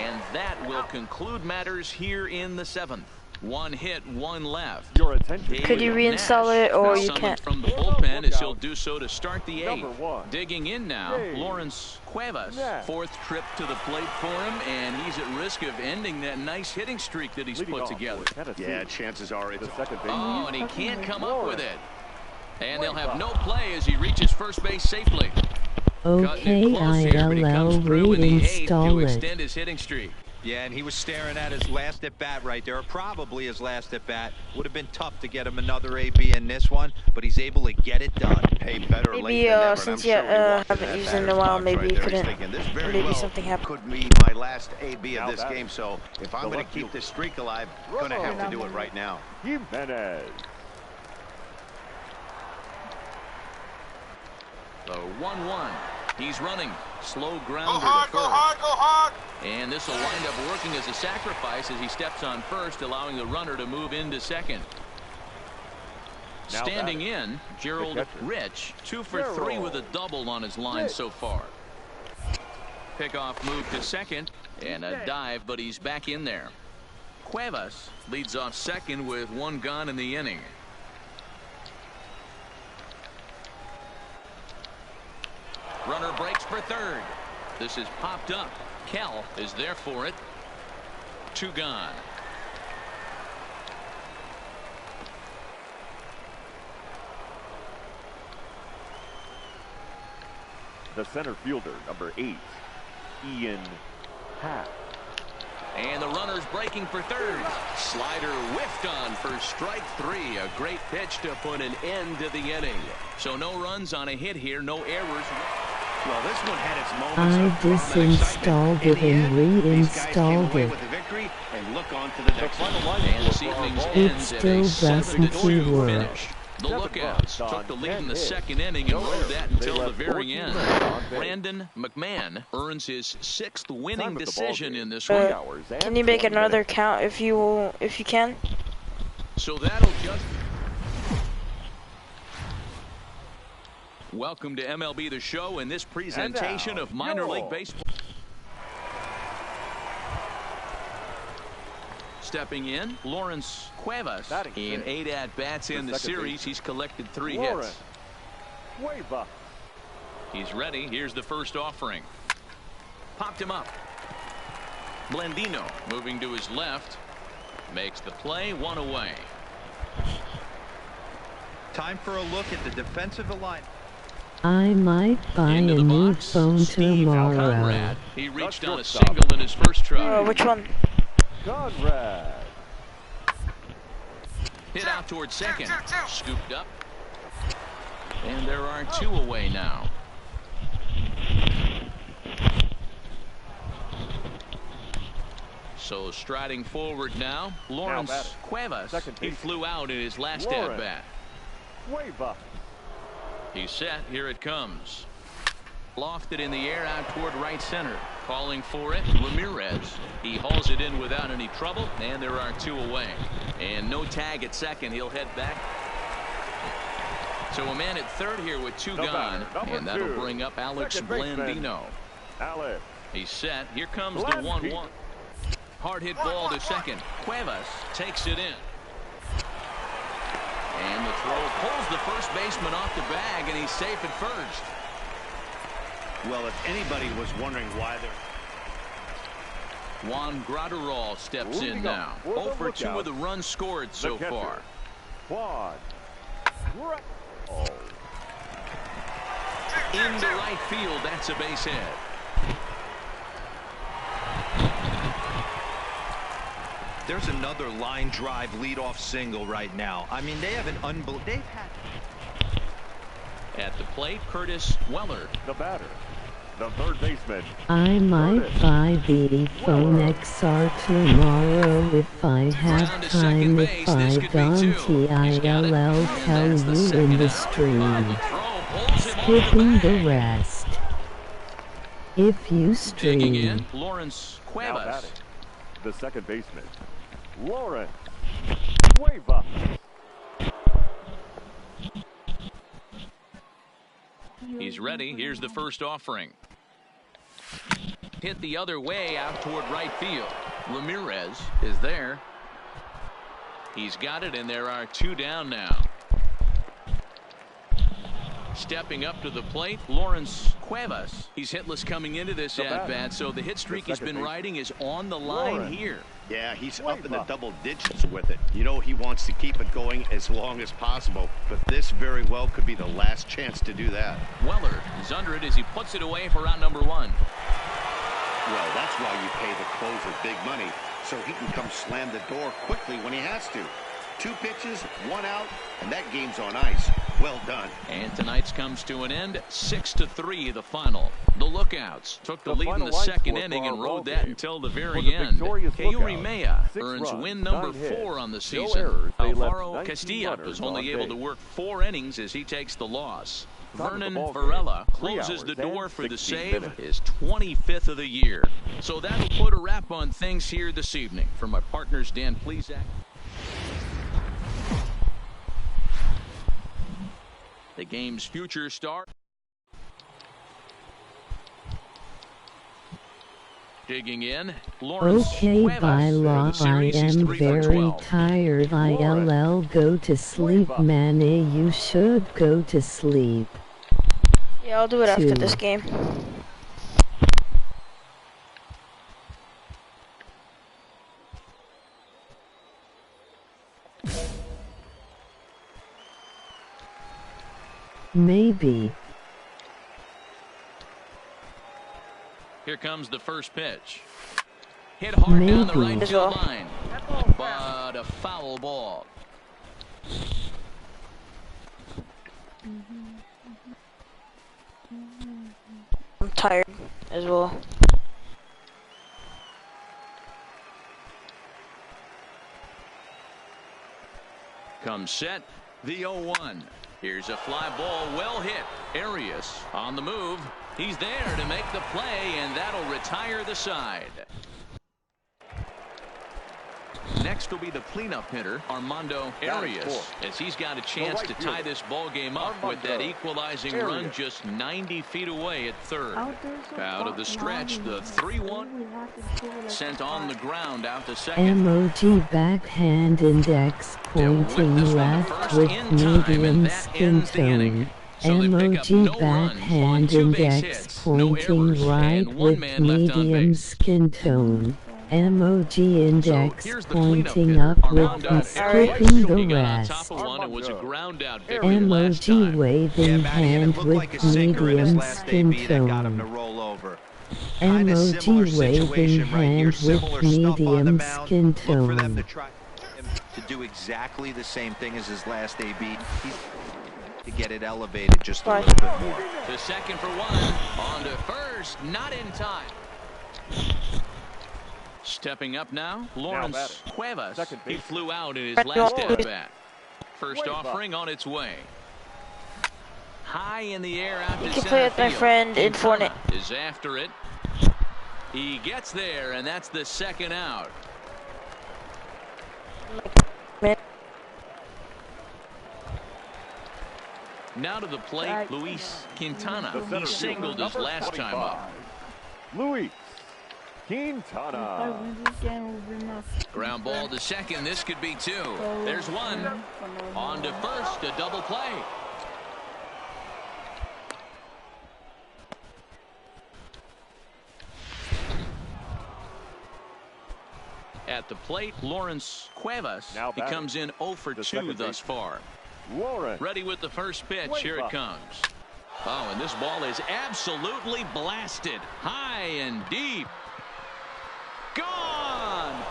And that will conclude matters here in the 7th. 1 hit, 1 left. Your attention. Could you reinstall it, or you can't? From the bullpen as he'll do so to start the 8th. Digging in now, Lawrence Cuevas. 4th trip to the plate for him, and he's at risk of ending that nice hitting streak that he's put together. Yeah, chances are it's and he can't come up with it. And they'll have no play as he reaches first base safely. Okay, ILL reinstall to it. extend his hitting streak. Yeah, and he was staring at his last at bat right there, or probably his last at bat. Would have been tough to get him another AB in this one, but he's able to get it done. Hey, better maybe late than never, since you haven't used it in a while, maybe you couldn't. Maybe something happened. Could be my last AB of this game, so if I'm going to keep this streak alive, going to have to do it right now. Jimenez. The 1-1. He's running. Slow grounder Go hard, to go first. hard, go hard. And this will wind up working as a sacrifice as he steps on first, allowing the runner to move into second. Now Standing in, Gerald Rich, 2 for 3 with a double on his line so far. Pickoff move to second, and a dive, but he's back in there. Cuevas leads off second with 1 gone in the inning. Runner breaks for third. This is popped up. Kell is there for it. 2 gone. The center fielder, number 8, Ian Happ. And the runner's breaking for third. Slider whiffed on for strike 3. A great pitch to put an end to the inning. So no runs on a hit here, no errors. Well, this one had its moments I disinstalled it and reinstalled it. With the victory and look on to the next one. And this evening's ends at a 7-2 finish. The Lookouts took the lead in the second inning and rode that until the very end. Brandon McMahon earns his 6th winning decision in this one. Can you make another count if you can? So that'll just... Welcome to MLB The Show and this presentation of minor league baseball. Stepping in, Lawrence Cuevas. In 8 at-bats in the series, he's collected 3 hits. He's ready. Here's the first offering. Popped him up. Blandino moving to his left. Makes the play, 1 away. Time for a look at the defensive line. I might buy a new phone tomorrow. Conrad. He reached on a single in his first try. Which one? Conrad. Hit out towards second. Scooped up. And there are 2 away now. So striding forward now, Lawrence Cuevas. He flew out in his last at-bat. He's set. Here it comes. Lofted in the air out toward right center. Calling for it, Ramirez. He hauls it in without any trouble, and there are 2 away. And no tag at second. He'll head back. So a man at third here with 2 gone, and that'll bring up Alex Blandino. He's set. Here comes the 1-1. Hard hit ball to second. Cuevas takes it in. And the throw pulls the first baseman off the bag, and he's safe at first. Well, if anybody was wondering why they're... Juan Graterol steps in now. 0 for 2 with a run scored so far. Into right field, that's a base hit. There's another line drive leadoff single right now. I mean, they have an unbelievable... At the plate, Curtis Weller. The batter. The third baseman. I might buy the phone XR tomorrow if I have time. If I don't, TILL tell you in the stream. Skipping the rest. If you stream. Digging in, Lawrence Cuevas. The second baseman, Lawrence Cuevas. He's ready. Here's the first offering. Hit the other way out toward right field. Ramirez is there. He's got it, and there are 2 down now. Stepping up to the plate, Lawrence Cuevas. He's hitless coming into this at-bat, so the hit streak he's been riding is on the line here. Yeah, he's up in the double digits with it. You know, he wants to keep it going as long as possible, but this very well could be the last chance to do that. Weller is under it as he puts it away for out number 1. Well, that's why you pay the closer big money, so he can come slam the door quickly when he has to. 2 pitches, 1 out, and that game's on ice. Well done. And tonight's comes to an end. 6-3 the final. The Lookouts took the lead in the second inning and rode that until the very end. Keuri Mea earns win number 4 on the season. Alvaro Castilla was only able to work 4 innings as he takes the loss. Vernon Varela closes the door for the save, his 25th of the year. So that'll put a wrap on things here this evening. For my partners, Dan Plesac. The game's future star. Digging in, Lawrence. Okay, by law, I am very tired. ILL, go to sleep, Manny. You should go to sleep. Yeah, I'll do it after this game. Maybe. Here comes the first pitch. Hit hard down the right field line. But a foul ball. I'm tired as well. Comes set. The 0-1. Here's a fly ball, well hit. Arias on the move. He's there to make the play, and that'll retire the side. Next will be the cleanup hitter, Armando Arias, as he's got a chance to tie this ball game up with that equalizing run just 90 feet away at third. Out of the stretch, the 3-1 sent on the ground out to second. MOG backhand index pointing left with medium skin tone. MOG backhand index pointing right with medium skin tone. MOG index pointing up with skipping the rest. MOG waving hand with medium skin tone. MOG waving hand with medium skin tone. To do exactly the same thing as his last AB. To get it elevated just a little bit more. The second for 1. On to first. Not in time. Stepping up now, Lawrence Cuevas. He flew out in his last at-bat. First offering on its way. High in the air out to center field. You can play with my friend in Fortnite. Is after it. He gets there, and that's the second out. Now to the plate, Luis Quintana. He singled his last time up. Luis Quintana. Ground ball to second. This could be 2. There's 1. On to first. A double play. At the plate, Lawrence Cuevas. He comes in 0 for 2 thus far. Ready with the first pitch. Here it comes. Oh, and this ball is absolutely blasted. High and deep. Gone!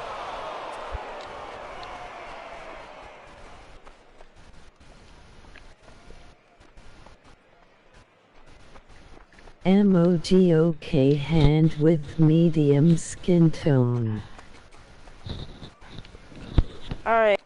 MOG OK hand with medium skin tone. Alright.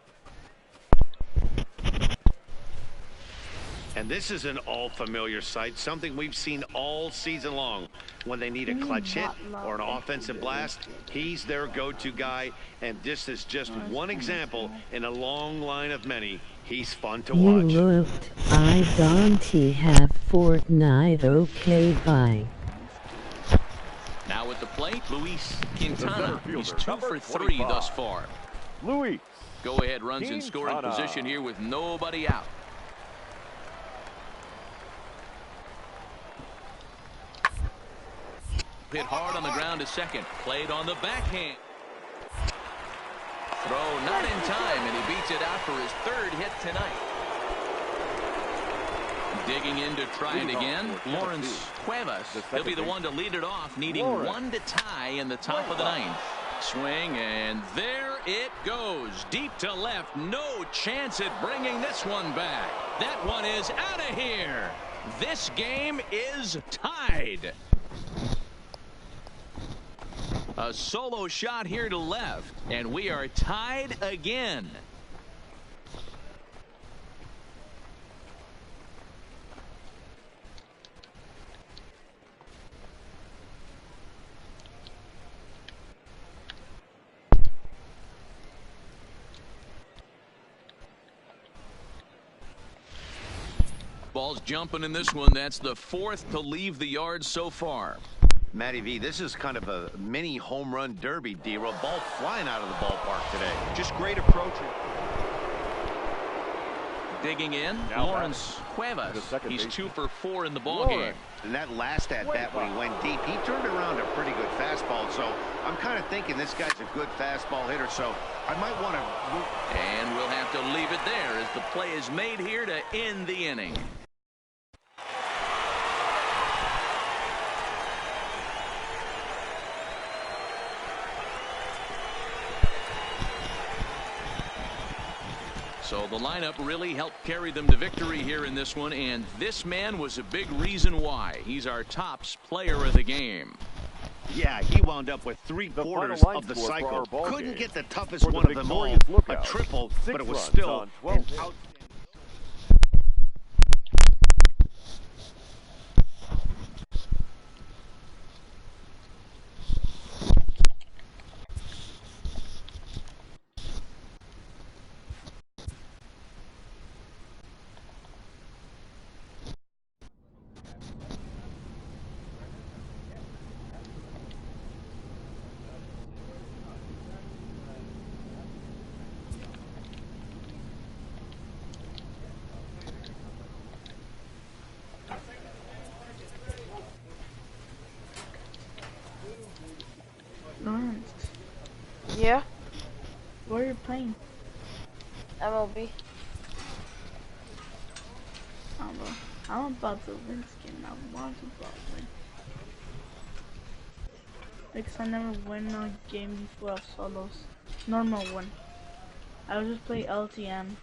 And this is an all-familiar sight, something we've seen all season long. When they need a clutch hit or an offensive blast, he's their go-to guy. And this is just one example in a long line of many. He's fun to watch. You looked, I don't have Fortnite. Okay, bye. Now with the plate, Luis Quintana. He's 2 for 3 thus far. Luis. Go-ahead runs in scoring position here with nobody out. Hit hard on the ground to second. Played on the backhand. Throw not in time, and he beats it out for his 3rd hit tonight. Digging in to try it again, Lawrence Cuevas. He'll be the one to lead it off, needing one to tie in the top of the ninth. Swing, and there it goes. Deep to left. No chance at bringing this one back. That one is out of here. This game is tied. A solo shot here to left, and we are tied again. Ball's jumping in this one. That's the fourth to leave the yard so far. Matty V, this is kind of a mini home run derby, D-Roll. Ball flying out of the ballpark today. Just great approaching. Digging in, Lawrence Cuevas. He's 2 for 4 in the ball game. And that last at-bat when he went deep, he turned around a pretty good fastball. So I'm kind of thinking this guy's a good fastball hitter. So I might want to... And we'll have to leave it there as the play is made here to end the inning. So the lineup really helped carry them to victory here in this one, and this man was a big reason why. He's our tops player of the game. Yeah, he wound up with 3/4 of the cycle. Couldn't get the toughest one of them all, a triple, but it was still an out. Lawrence. Yeah? Where are you playing? MLB. Oh, bro. I'm about to win skin. I want to win. Because I never win a game before of solos. Normal one. I would just play LTM.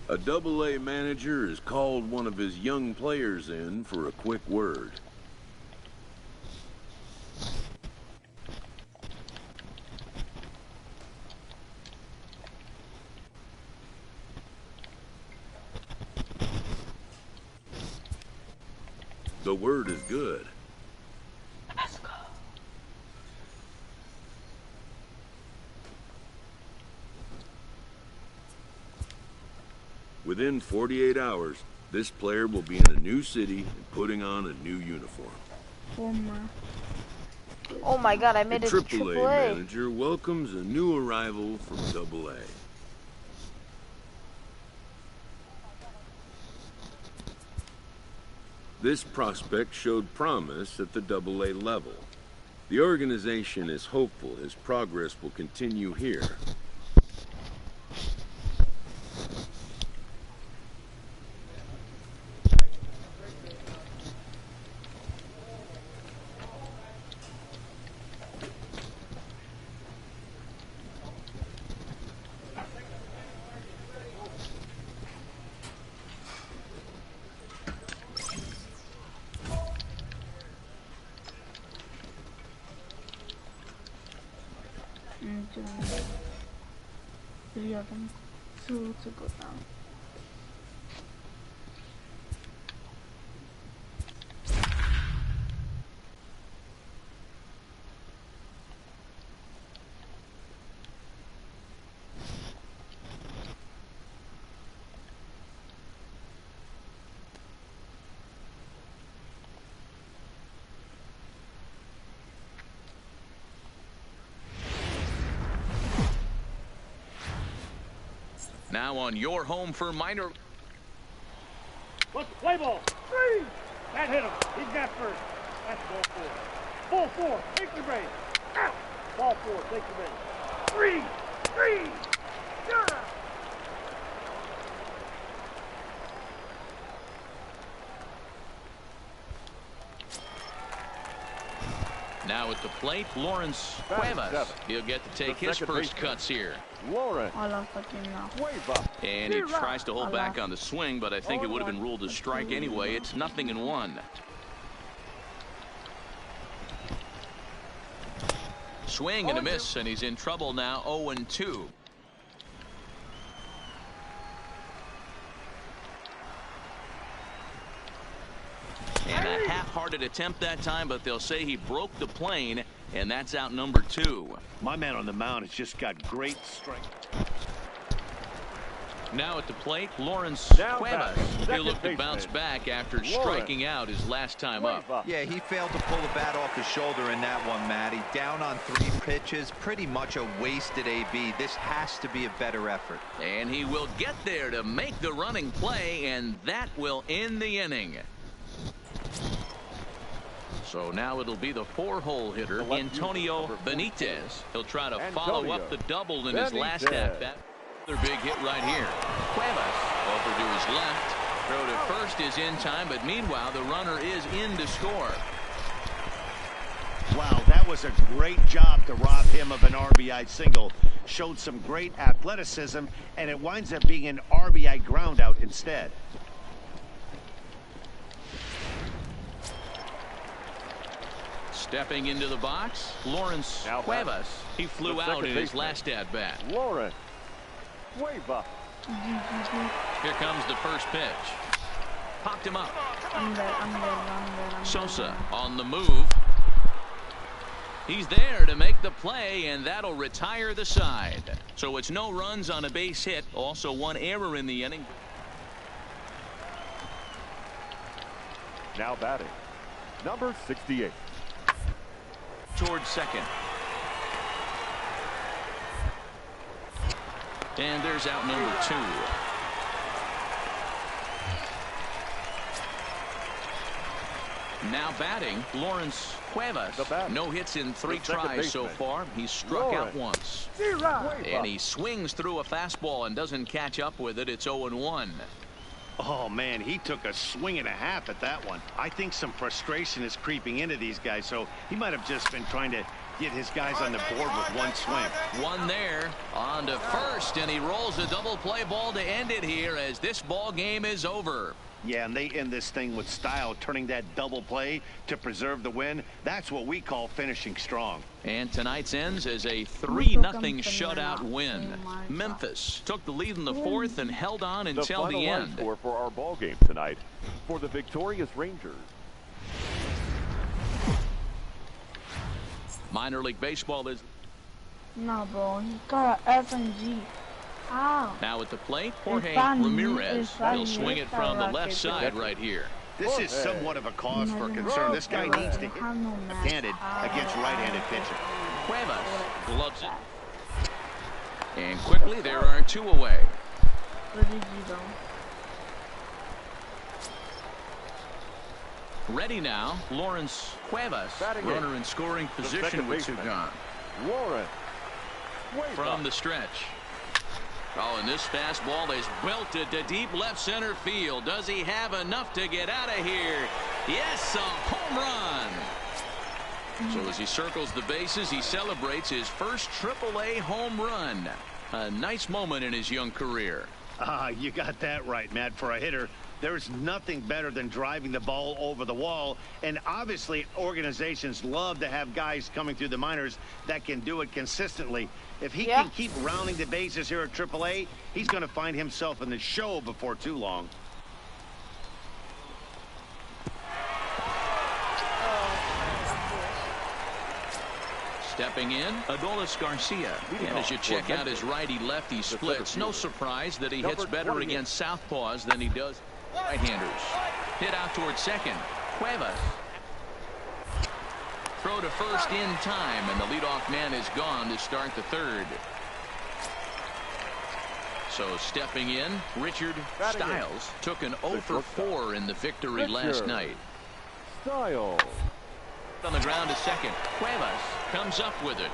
A Double-A manager has called one of his young players in for a quick word. The word is good. Let's go. Within 48 hours, this player will be in a new city and putting on a new uniform. Oh my god, I made it to AAA manager welcomes a new arrival from Double-A. This prospect showed promise at the Double-A level. The organization is hopeful his progress will continue here. Three of them. Two to go down. Now on your home for minor. Let's play ball. Three. That hit him. He's got first. That's ball four. Ball four. Take the base. Out. Ball four. Take the base. Three. You're out. Now at the plate, Lawrence Cuevas. He'll get to take his first cuts here. Lawrence. And he tries to hold back on the swing, but I think it would have been ruled a strike anyway. It's 0-1. Swing and a miss, and he's in trouble now. 0-2. And a half-hearted attempt that time, but they'll say he broke the plane, and that's out number 2. My man on the mound has just got great strength. Now at the plate, Lawrence Cuevas. He'll look to bounce back after striking out his last time up. Yeah, he failed to pull the bat off his shoulder in that one, Matty. Down on 3 pitches, pretty much a wasted AB. This has to be a better effort. And he will get there to make the running play, and that will end the inning. So now it'll be the 4-hole hitter, Antonio Benitez. He'll try to follow up the double in his last at-bat. Another big hit right here. Cuevas over to his left. Throw to first is in time, but meanwhile the runner is in to score. Wow, that was a great job to rob him of an RBI single. Showed some great athleticism, and it winds up being an RBI groundout instead. Stepping into the box, Lawrence Cuevas. He flew out in his last at-bat. Lawrence Cuevas. Here comes the first pitch. Popped him up. Sosa on the move. He's there to make the play, and that'll retire the side. So it's no runs on a base hit. Also 1 error in the inning. Now batting, number 68. Towards second. And there's out number 2. Now batting, Lawrence Cuevas. No hits in 3 tries so far. He's struck out once. And he swings through a fastball and doesn't catch up with it. It's 0-1. Oh, man, he took a swing and a half at that one. I think some frustration is creeping into these guys, so he might have just been trying to get his guys on the board with 1 swing. One there, on to first, and he rolls a double play ball to end it here as this ball game is over. Yeah, and they end this thing with style, turning that double play to preserve the win. That's what we call finishing strong. And tonight's ends as a 3-0 shutout win. Memphis took the lead in the 4th and held on until the end. The final score for our ball game tonight for the victorious Rangers. Minor League Baseball is. No, bro, he got an F and G. Ow. Now at the plate, Jorge Ramirez. He'll swing it from the left side right here. This is somewhat of a cause for concern. This guy needs to hit left-handed against right-handed pitching. Cuevas gloves it. And quickly, there are 2 away. Where did you go? Ready now, Lawrence Cuevas. Runner in scoring position with 2 gone. Lawrence from the stretch. Oh, and this fastball is belted to deep left center field. Does he have enough to get out of here? Yes, a home run. So as he circles the bases, he celebrates his first AAA home run. A nice moment in his young career. You got that right, Matt. For a hitter, There's nothing better than driving the ball over the wall, and obviously organizations love to have guys coming through the minors that can do it consistently. If he can keep rounding the bases here at AAA, he's going to find himself in the show before too long. Stepping in, Adolis Garcia. And as you check out his righty-lefty splits, no surprise that he hits better against southpaws than he does right-handers. Hit out towards second. Cuevas. Throw to first in time, and the leadoff man is gone to start the third. So stepping in, Richard Stiles took an 0 for 4 in the victory last night. Stiles. On the ground to second. Cuevas comes up with it.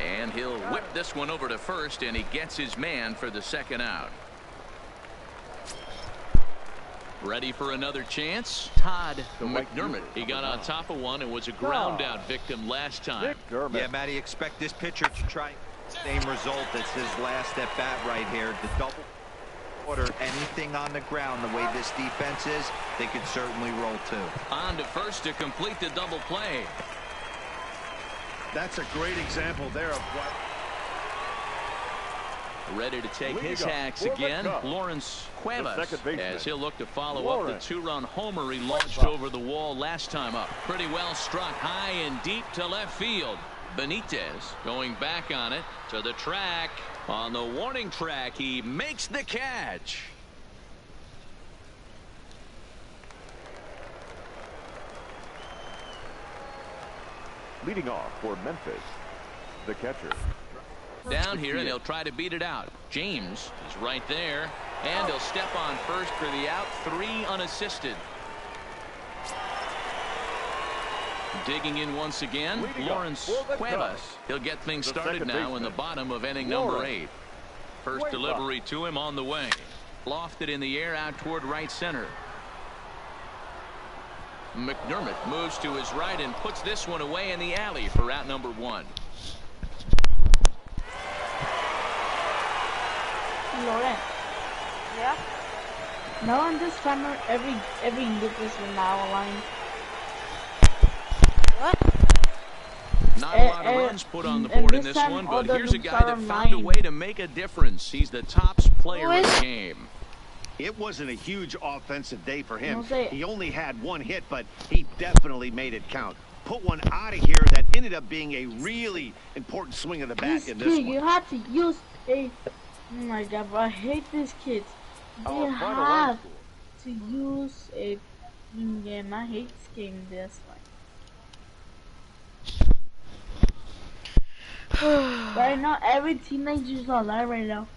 And he'll whip this one over to first, and he gets his man for the second out. Ready for another chance? Todd McDermott. He got on top of one and was a ground out victim last time. Yeah, Matty, expect this pitcher to try same result as his last at bat right here. The double order, anything on the ground, the way this defense is, they could certainly roll too. On to first to complete the double play. That's a great example there of what. Ready to take his hacks again, Lawrence Cuevas, as he'll look to follow up the two-run homer he launched over the wall last time up. Pretty well struck high and deep to left field. Benitez going back on it to the track. On the warning track, he makes the catch. Leading off for Memphis, the catcher. Down here, and he'll try to beat it out. James is right there, and he'll step on first for the out. 3 unassisted. Digging in once again, Lawrence Cuevas. He'll get things started now in the bottom of inning number 8. First delivery to him on the way. Lofted in the air out toward right center. McDermott moves to his right and puts this one away in the alley for out number 1. Lawrence. Yeah? No, I'm just trying to every Lucas Renau line. What? Not a lot of runs put on the board in this one, but here's a guy that found a way to make a difference. He's the top player in the game. It wasn't a huge offensive day for him. He only had 1 hit, but he definitely made it count. Put one out of here that ended up being a really important swing of the bat in this one. You have to use a... Oh my god, but I hate these kids. They have to use a game. I hate this game this way. Right now, every teenager is alive right now.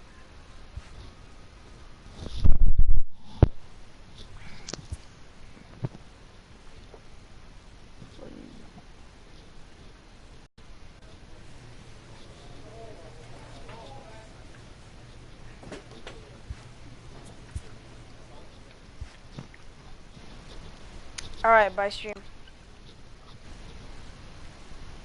Alright, bye stream.